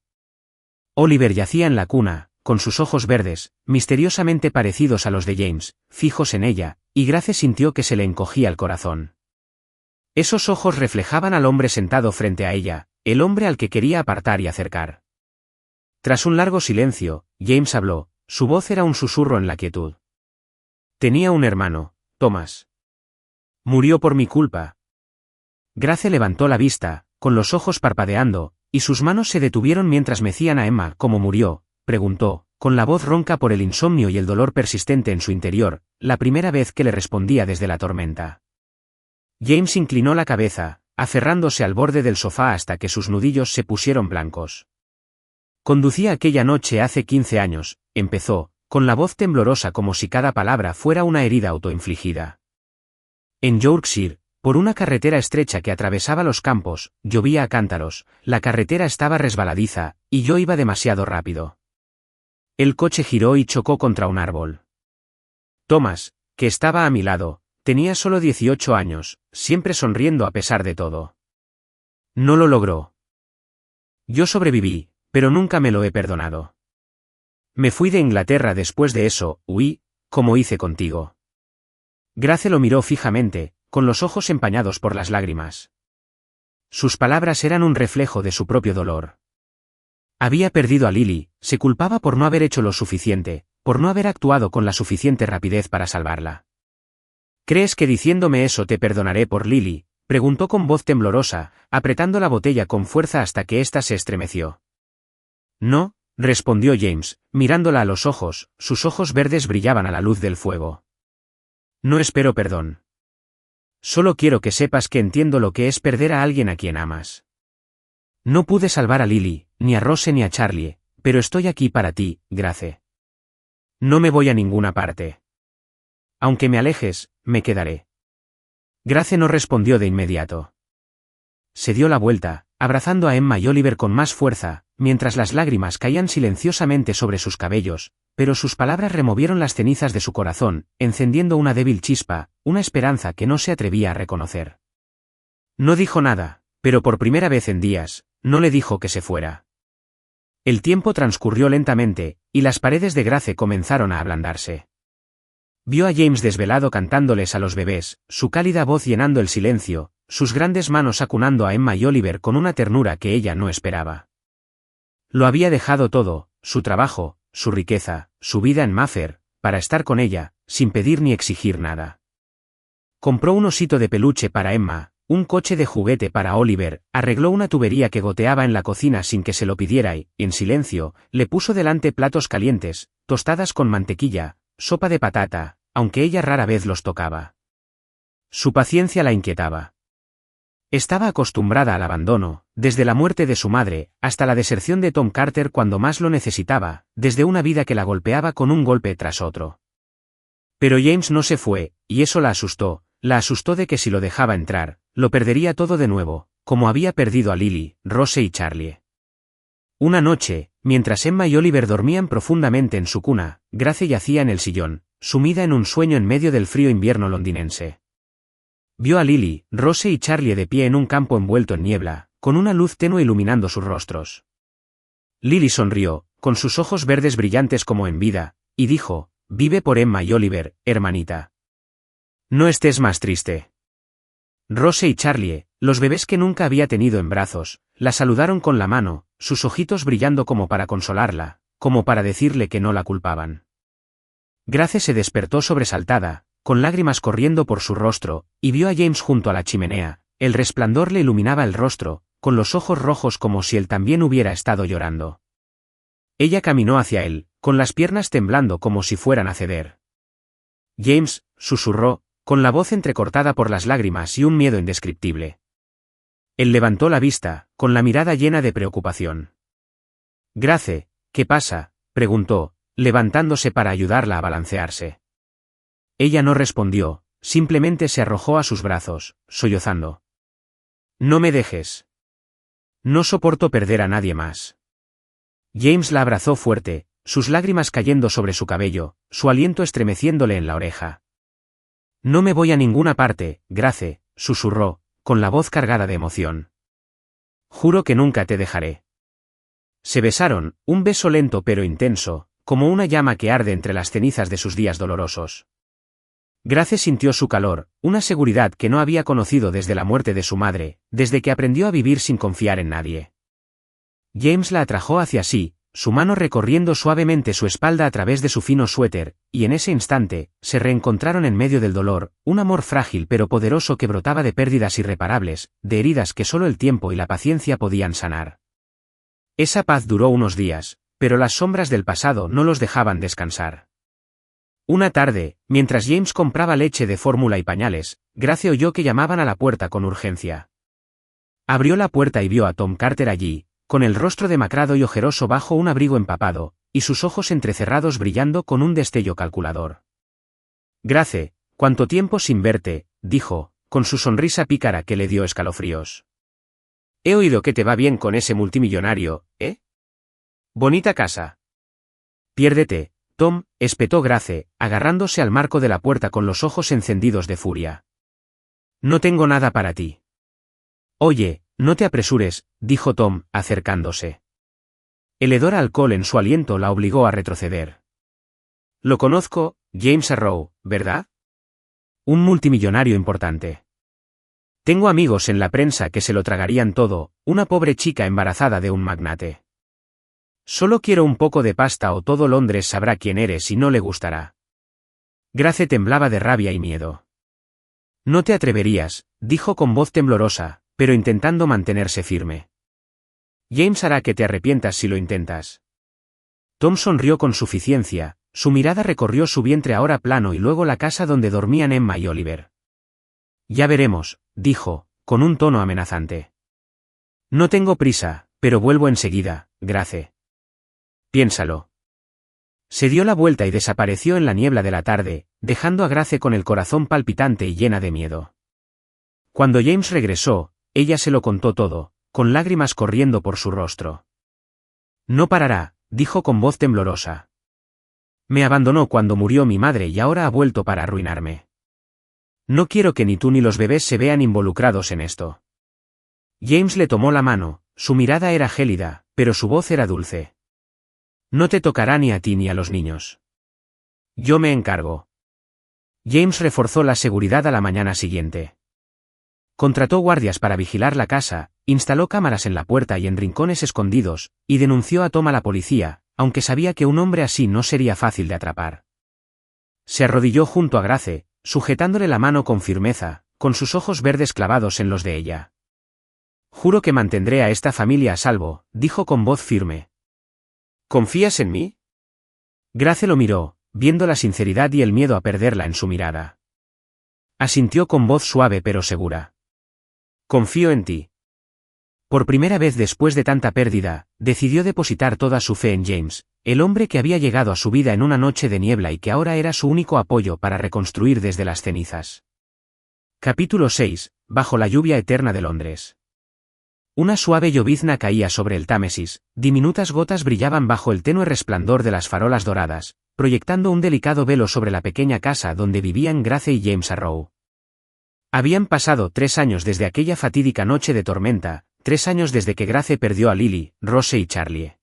Oliver yacía en la cuna, con sus ojos verdes, misteriosamente parecidos a los de James, fijos en ella, y Grace sintió que se le encogía el corazón. Esos ojos reflejaban al hombre sentado frente a ella, el hombre al que quería apartar y acercar. Tras un largo silencio, James habló, su voz era un susurro en la quietud. Tenía un hermano, Thomas. Murió por mi culpa. Grace levantó la vista, con los ojos parpadeando, y sus manos se detuvieron mientras mecían a Emma. ¿Cómo murió?, preguntó, con la voz ronca por el insomnio y el dolor persistente en su interior, la primera vez que le respondía desde la tormenta. James inclinó la cabeza, aferrándose al borde del sofá hasta que sus nudillos se pusieron blancos. Conducía aquella noche hace 15 años, empezó, con la voz temblorosa como si cada palabra fuera una herida autoinfligida. En Yorkshire, por una carretera estrecha que atravesaba los campos, llovía a cántaros, la carretera estaba resbaladiza, y yo iba demasiado rápido. El coche giró y chocó contra un árbol. Thomas, que estaba a mi lado, tenía solo 18 años, siempre sonriendo a pesar de todo. No lo logró. Yo sobreviví, pero nunca me lo he perdonado. Me fui de Inglaterra después de eso, huí, como hice contigo. Grace lo miró fijamente, con los ojos empañados por las lágrimas. Sus palabras eran un reflejo de su propio dolor. Había perdido a Lily, se culpaba por no haber hecho lo suficiente, por no haber actuado con la suficiente rapidez para salvarla. ¿Crees que diciéndome eso te perdonaré por Lily?, preguntó con voz temblorosa, apretando la botella con fuerza hasta que ésta se estremeció. No, respondió James, mirándola a los ojos, sus ojos verdes brillaban a la luz del fuego. No espero perdón. Solo quiero que sepas que entiendo lo que es perder a alguien a quien amas. No pude salvar a Lily, ni a Rose ni a Charlie, pero estoy aquí para ti, Grace. No me voy a ninguna parte. Aunque me alejes, me quedaré. Grace no respondió de inmediato. Se dio la vuelta, abrazando a Emma y Oliver con más fuerza, mientras las lágrimas caían silenciosamente sobre sus cabellos, pero sus palabras removieron las cenizas de su corazón, encendiendo una débil chispa, una esperanza que no se atrevía a reconocer. No dijo nada, pero por primera vez en días, no le dijo que se fuera. El tiempo transcurrió lentamente, y las paredes de Grace comenzaron a ablandarse. Vio a James desvelado cantándoles a los bebés, su cálida voz llenando el silencio, sus grandes manos acunando a Emma y Oliver con una ternura que ella no esperaba. Lo había dejado todo, su trabajo, su riqueza, su vida en Mayfair, para estar con ella, sin pedir ni exigir nada. Compró un osito de peluche para Emma, un coche de juguete para Oliver, arregló una tubería que goteaba en la cocina sin que se lo pidiera y, en silencio, le puso delante platos calientes, tostadas con mantequilla, sopa de patata, aunque ella rara vez los tocaba. Su paciencia la inquietaba. Estaba acostumbrada al abandono, desde la muerte de su madre, hasta la deserción de Tom Carter cuando más lo necesitaba, desde una vida que la golpeaba con un golpe tras otro. Pero James no se fue, y eso la asustó de que si lo dejaba entrar, lo perdería todo de nuevo, como había perdido a Lily, Rose y Charlie. Una noche, mientras Emma y Oliver dormían profundamente en su cuna, Grace yacía en el sillón, sumida en un sueño en medio del frío invierno londinense. Vio a Lily, Rose y Charlie de pie en un campo envuelto en niebla, con una luz tenue iluminando sus rostros. Lily sonrió, con sus ojos verdes brillantes como en vida, y dijo: «Vive por Emma y Oliver, hermanita. No estés más triste». Rose y Charlie, los bebés que nunca había tenido en brazos, la saludaron con la mano, sus ojitos brillando como para consolarla, como para decirle que no la culpaban. Grace se despertó sobresaltada, con lágrimas corriendo por su rostro, y vio a James junto a la chimenea. El resplandor le iluminaba el rostro, con los ojos rojos como si él también hubiera estado llorando. Ella caminó hacia él, con las piernas temblando como si fueran a ceder. «James», susurró, con la voz entrecortada por las lágrimas y un miedo indescriptible. Él levantó la vista, con la mirada llena de preocupación. «Grace, ¿qué pasa?», preguntó, levantándose para ayudarla a balancearse. Ella no respondió, simplemente se arrojó a sus brazos, sollozando. «No me dejes. No soporto perder a nadie más». James la abrazó fuerte, sus lágrimas cayendo sobre su cabello, su aliento estremeciéndole en la oreja. «No me voy a ninguna parte, Grace», susurró, con la voz cargada de emoción. «Juro que nunca te dejaré». Se besaron, un beso lento pero intenso, como una llama que arde entre las cenizas de sus días dolorosos. Grace sintió su calor, una seguridad que no había conocido desde la muerte de su madre, desde que aprendió a vivir sin confiar en nadie. James la atrajo hacia sí, su mano recorriendo suavemente su espalda a través de su fino suéter, y en ese instante, se reencontraron en medio del dolor, un amor frágil pero poderoso que brotaba de pérdidas irreparables, de heridas que solo el tiempo y la paciencia podían sanar. Esa paz duró unos días, pero las sombras del pasado no los dejaban descansar. Una tarde, mientras James compraba leche de fórmula y pañales, Grace oyó que llamaban a la puerta con urgencia. Abrió la puerta y vio a Tom Carter allí, con el rostro demacrado y ojeroso bajo un abrigo empapado, y sus ojos entrecerrados brillando con un destello calculador. «Grace, ¿cuánto tiempo sin verte?», dijo, con su sonrisa pícara que le dio escalofríos. «He oído que te va bien con ese multimillonario, ¿eh? Bonita casa». «Piérdete, Tom», espetó Grace, agarrándose al marco de la puerta con los ojos encendidos de furia. «No tengo nada para ti». «Oye, no te apresures», dijo Tom, acercándose. El hedor a alcohol en su aliento la obligó a retroceder. «Lo conozco, James Arrow, ¿verdad? Un multimillonario importante. Tengo amigos en la prensa que se lo tragarían todo, una pobre chica embarazada de un magnate. Solo quiero un poco de pasta o todo Londres sabrá quién eres y no le gustará». Grace temblaba de rabia y miedo. «No te atreverías», dijo con voz temblorosa, pero intentando mantenerse firme. «James hará que te arrepientas si lo intentas». Tom sonrió con suficiencia, su mirada recorrió su vientre ahora plano y luego la casa donde dormían Emma y Oliver. «Ya veremos», dijo, con un tono amenazante. «No tengo prisa, pero vuelvo enseguida, Grace. Piénsalo». Se dio la vuelta y desapareció en la niebla de la tarde, dejando a Grace con el corazón palpitante y llena de miedo. Cuando James regresó, ella se lo contó todo, con lágrimas corriendo por su rostro. «No parará», dijo con voz temblorosa. «Me abandonó cuando murió mi madre y ahora ha vuelto para arruinarme. No quiero que ni tú ni los bebés se vean involucrados en esto». James le tomó la mano, su mirada era gélida, pero su voz era dulce. «No te tocará ni a ti ni a los niños. Yo me encargo». James reforzó la seguridad a la mañana siguiente. Contrató guardias para vigilar la casa, instaló cámaras en la puerta y en rincones escondidos, y denunció a Tom a la policía, aunque sabía que un hombre así no sería fácil de atrapar. Se arrodilló junto a Grace, sujetándole la mano con firmeza, con sus ojos verdes clavados en los de ella. «Juro que mantendré a esta familia a salvo», dijo con voz firme. «¿Confías en mí?». Grace lo miró, viendo la sinceridad y el miedo a perderla en su mirada. Asintió con voz suave pero segura. Confío en ti. Por primera vez después de tanta pérdida, decidió depositar toda su fe en James, el hombre que había llegado a su vida en una noche de niebla y que ahora era su único apoyo para reconstruir desde las cenizas. Capítulo 6. Bajo la lluvia eterna de Londres. Una suave llovizna caía sobre el Támesis, diminutas gotas brillaban bajo el tenue resplandor de las farolas doradas, proyectando un delicado velo sobre la pequeña casa donde vivían Grace y James Arrow. Habían pasado 3 años desde aquella fatídica noche de tormenta, 3 años desde que Grace perdió a Lily, Rose y Charlie.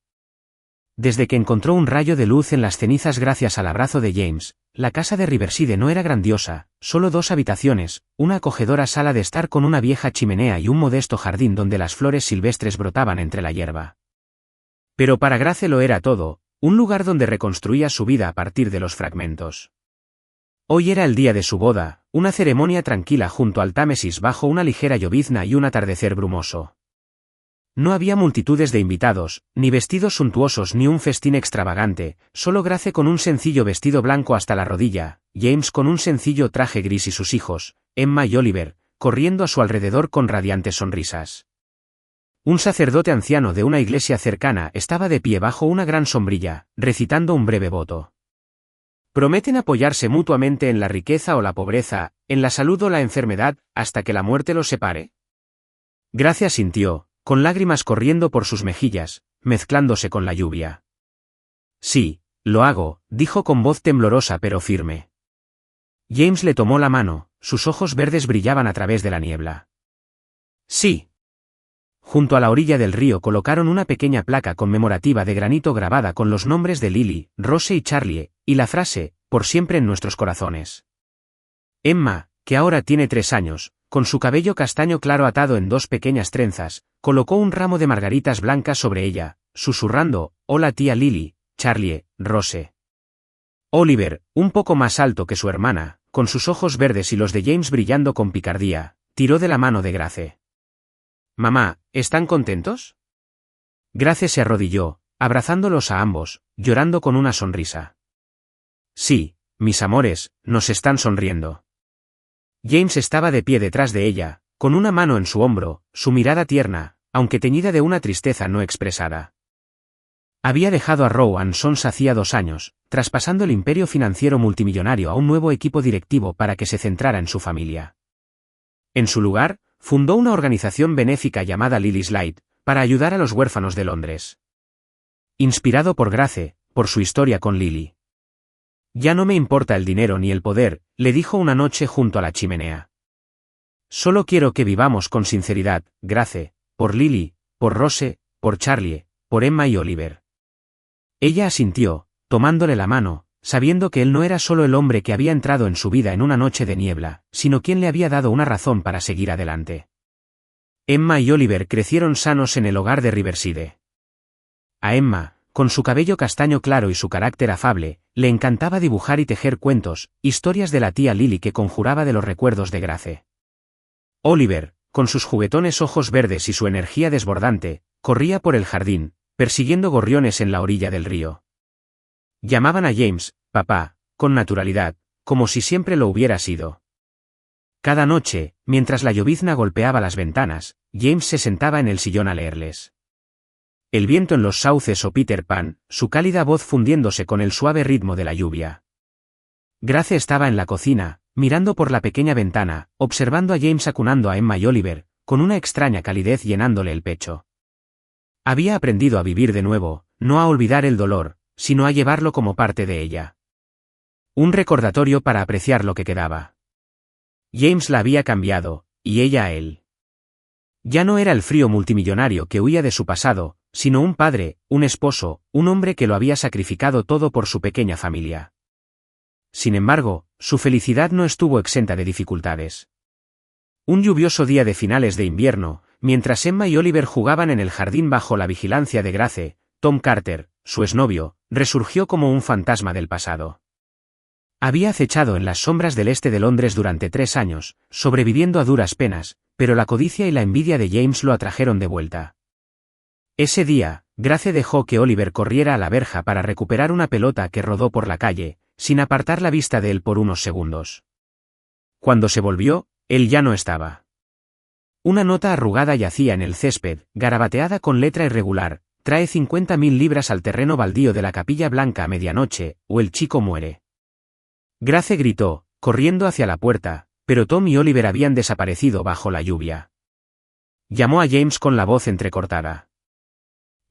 Desde que encontró un rayo de luz en las cenizas gracias al abrazo de James, la casa de Riverside no era grandiosa, solo 2 habitaciones, una acogedora sala de estar con una vieja chimenea y un modesto jardín donde las flores silvestres brotaban entre la hierba. Pero para Grace lo era todo, un lugar donde reconstruía su vida a partir de los fragmentos. Hoy era el día de su boda, una ceremonia tranquila junto al Támesis bajo una ligera llovizna y un atardecer brumoso. No había multitudes de invitados, ni vestidos suntuosos ni un festín extravagante, solo Grace con un sencillo vestido blanco hasta la rodilla, James con un sencillo traje gris y sus hijos, Emma y Oliver, corriendo a su alrededor con radiantes sonrisas. Un sacerdote anciano de una iglesia cercana estaba de pie bajo una gran sombrilla, recitando un breve voto. Prometen apoyarse mutuamente en la riqueza o la pobreza, en la salud o la enfermedad, hasta que la muerte los separe. Grace asintió, con lágrimas corriendo por sus mejillas, mezclándose con la lluvia. Sí, lo hago, dijo con voz temblorosa pero firme. James le tomó la mano, sus ojos verdes brillaban a través de la niebla. Sí. Junto a la orilla del río colocaron una pequeña placa conmemorativa de granito grabada con los nombres de Lily, Rose y Charlie, y la frase, por siempre en nuestros corazones. Emma, que ahora tiene 3 años, con su cabello castaño claro atado en 2 pequeñas trenzas, colocó un ramo de margaritas blancas sobre ella, susurrando, «Hola tía Lily, Charlie, Rose». Oliver, un poco más alto que su hermana, con sus ojos verdes y los de James brillando con picardía, tiró de la mano de Grace. «Mamá, ¿están contentos?» Grace se arrodilló, abrazándolos a ambos, llorando con una sonrisa. «Sí, mis amores, nos están sonriendo». James estaba de pie detrás de ella, con una mano en su hombro, su mirada tierna, aunque teñida de una tristeza no expresada. Había dejado a Rowan Sons hacía 2 años, traspasando el imperio financiero multimillonario a un nuevo equipo directivo para que se centrara en su familia. En su lugar, fundó una organización benéfica llamada Lily's Light, para ayudar a los huérfanos de Londres. Inspirado por Grace, por su historia con Lily. «Ya no me importa el dinero ni el poder», le dijo una noche junto a la chimenea. «Solo quiero que vivamos con sinceridad, Grace, por Lily, por Rose, por Charlie, por Emma y Oliver». Ella asintió, tomándole la mano, sabiendo que él no era solo el hombre que había entrado en su vida en una noche de niebla, sino quien le había dado una razón para seguir adelante. Emma y Oliver crecieron sanos en el hogar de Riverside. A Emma, con su cabello castaño claro y su carácter afable, le encantaba dibujar y tejer cuentos, historias de la tía Lily que conjuraba de los recuerdos de Grace. Oliver, con sus juguetones ojos verdes y su energía desbordante, corría por el jardín, persiguiendo gorriones en la orilla del río. Llamaban a James, papá, con naturalidad, como si siempre lo hubiera sido. Cada noche, mientras la llovizna golpeaba las ventanas, James se sentaba en el sillón a leerles. El viento en los sauces o Peter Pan, su cálida voz fundiéndose con el suave ritmo de la lluvia. Grace estaba en la cocina, mirando por la pequeña ventana, observando a James acunando a Emma y Oliver, con una extraña calidez llenándole el pecho. Había aprendido a vivir de nuevo, no a olvidar el dolor, sino a llevarlo como parte de ella. Un recordatorio para apreciar lo que quedaba. James la había cambiado, y ella a él. Ya no era el frío multimillonario que huía de su pasado, sino un padre, un esposo, un hombre que lo había sacrificado todo por su pequeña familia. Sin embargo, su felicidad no estuvo exenta de dificultades. Un lluvioso día de finales de invierno, mientras Emma y Oliver jugaban en el jardín bajo la vigilancia de Grace, Tom Carter, su exnovio, resurgió como un fantasma del pasado. Había acechado en las sombras del este de Londres durante 3 años, sobreviviendo a duras penas, pero la codicia y la envidia de James lo atrajeron de vuelta. Ese día, Grace dejó que Oliver corriera a la verja para recuperar una pelota que rodó por la calle, sin apartar la vista de él por unos segundos. Cuando se volvió, él ya no estaba. Una nota arrugada yacía en el césped, garabateada con letra irregular: trae 50.000 libras al terreno baldío de la Capilla Blanca a medianoche, o el chico muere. Grace gritó, corriendo hacia la puerta, pero Tom y Oliver habían desaparecido bajo la lluvia. Llamó a James con la voz entrecortada.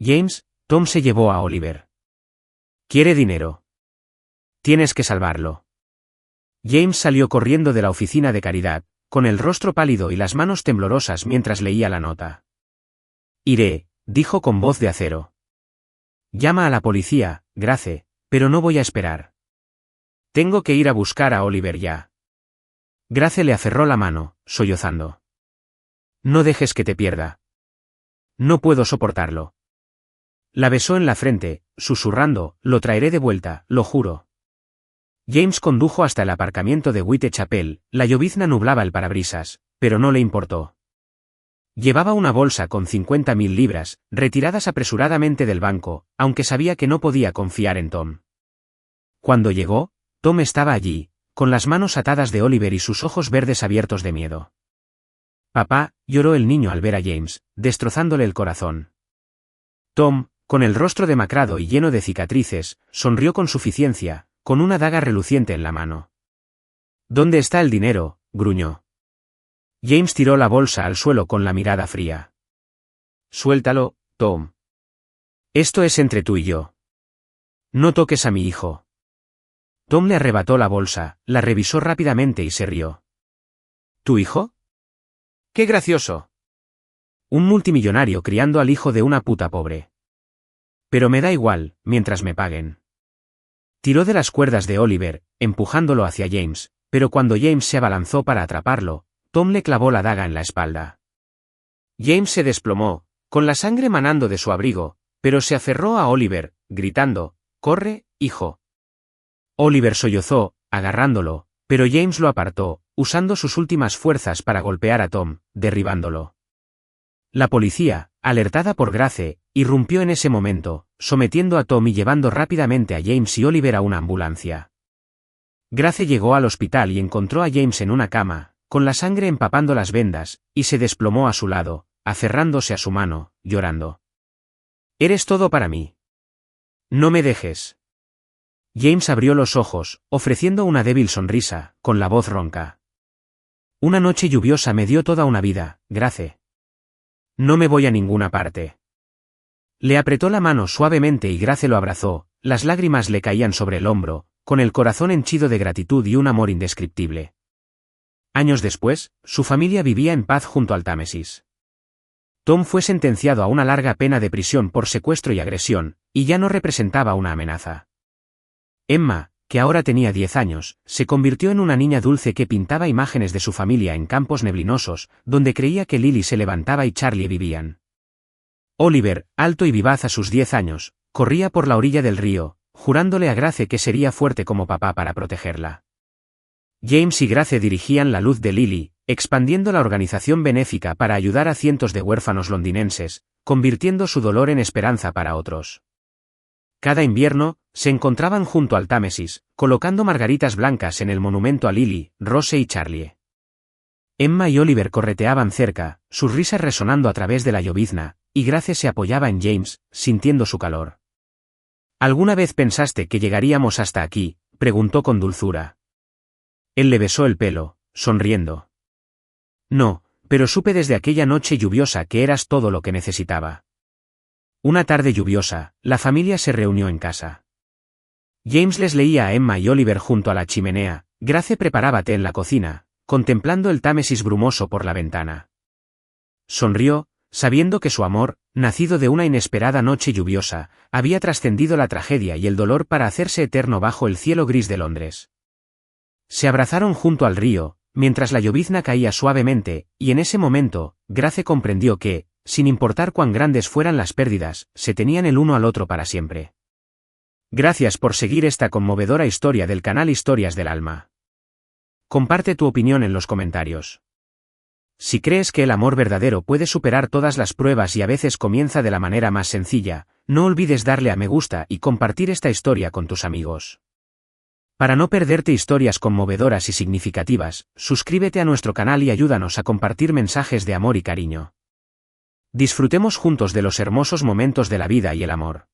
James, Tom se llevó a Oliver. Quiere dinero. Tienes que salvarlo. James salió corriendo de la oficina de caridad, con el rostro pálido y las manos temblorosas mientras leía la nota. Iré, dijo con voz de acero. Llama a la policía, Grace, pero no voy a esperar. Tengo que ir a buscar a Oliver ya. Grace le aferró la mano, sollozando. No dejes que te pierda. No puedo soportarlo. La besó en la frente, susurrando, lo traeré de vuelta, lo juro. James condujo hasta el aparcamiento de Whitechapel, la llovizna nublaba el parabrisas, pero no le importó. Llevaba una bolsa con 50.000 libras, retiradas apresuradamente del banco, aunque sabía que no podía confiar en Tom. Cuando llegó, Tom estaba allí, con las manos atadas de Oliver y sus ojos verdes abiertos de miedo. Papá, lloró el niño al ver a James, destrozándole el corazón. Tom, con el rostro demacrado y lleno de cicatrices, sonrió con suficiencia, con una daga reluciente en la mano. ¿Dónde está el dinero?, gruñó. James tiró la bolsa al suelo con la mirada fría. Suéltalo, Tom. Esto es entre tú y yo. No toques a mi hijo. Tom le arrebató la bolsa, la revisó rápidamente y se rió. ¿Tu hijo? ¡Qué gracioso! Un multimillonario criando al hijo de una puta pobre. Pero me da igual, mientras me paguen. Tiró de las cuerdas de Oliver, empujándolo hacia James, pero cuando James se abalanzó para atraparlo, Tom le clavó la daga en la espalda. James se desplomó, con la sangre manando de su abrigo, pero se aferró a Oliver, gritando, «¡Corre, hijo!». Oliver sollozó, agarrándolo, pero James lo apartó, usando sus últimas fuerzas para golpear a Tom, derribándolo. La policía, alertada por Grace, irrumpió en ese momento, sometiendo a Tom y llevando rápidamente a James y Oliver a una ambulancia. Grace llegó al hospital y encontró a James en una cama, con la sangre empapando las vendas, y se desplomó a su lado, aferrándose a su mano, llorando. «Eres todo para mí. No me dejes». James abrió los ojos, ofreciendo una débil sonrisa, con la voz ronca. «Una noche lluviosa me dio toda una vida, Grace. No me voy a ninguna parte». Le apretó la mano suavemente y Grace lo abrazó, las lágrimas le caían sobre el hombro, con el corazón henchido de gratitud y un amor indescriptible. Años después, su familia vivía en paz junto al Támesis. Tom fue sentenciado a una larga pena de prisión por secuestro y agresión, y ya no representaba una amenaza. Emma, que ahora tenía 10 años, se convirtió en una niña dulce que pintaba imágenes de su familia en campos neblinosos, donde creía que Lily se levantaba y Charlie vivían. Oliver, alto y vivaz a sus 10 años, corría por la orilla del río, jurándole a Grace que sería fuerte como papá para protegerla. James y Grace dirigían La Luz de Lily, expandiendo la organización benéfica para ayudar a cientos de huérfanos londinenses, convirtiendo su dolor en esperanza para otros. Cada invierno, se encontraban junto al Támesis, colocando margaritas blancas en el monumento a Lily, Rose y Charlie. Emma y Oliver correteaban cerca, sus risas resonando a través de la llovizna, y Grace se apoyaba en James, sintiendo su calor. ¿Alguna vez pensaste que llegaríamos hasta aquí?, preguntó con dulzura. Él le besó el pelo, sonriendo. No, pero supe desde aquella noche lluviosa que eras todo lo que necesitaba. Una tarde lluviosa, la familia se reunió en casa. James les leía a Emma y Oliver junto a la chimenea, Grace preparaba té en la cocina, contemplando el Támesis brumoso por la ventana. Sonrió, sabiendo que su amor, nacido de una inesperada noche lluviosa, había trascendido la tragedia y el dolor para hacerse eterno bajo el cielo gris de Londres. Se abrazaron junto al río, mientras la llovizna caía suavemente, y en ese momento, Grace comprendió que, sin importar cuán grandes fueran las pérdidas, se tenían el uno al otro para siempre. Gracias por seguir esta conmovedora historia del canal Historias del Alma. Comparte tu opinión en los comentarios. Si crees que el amor verdadero puede superar todas las pruebas y a veces comienza de la manera más sencilla, No olvides darle a me gusta y compartir esta historia con tus amigos. Para no perderte historias conmovedoras y significativas, suscríbete a nuestro canal y ayúdanos a compartir mensajes de amor y cariño. Disfrutemos juntos de los hermosos momentos de la vida y el amor.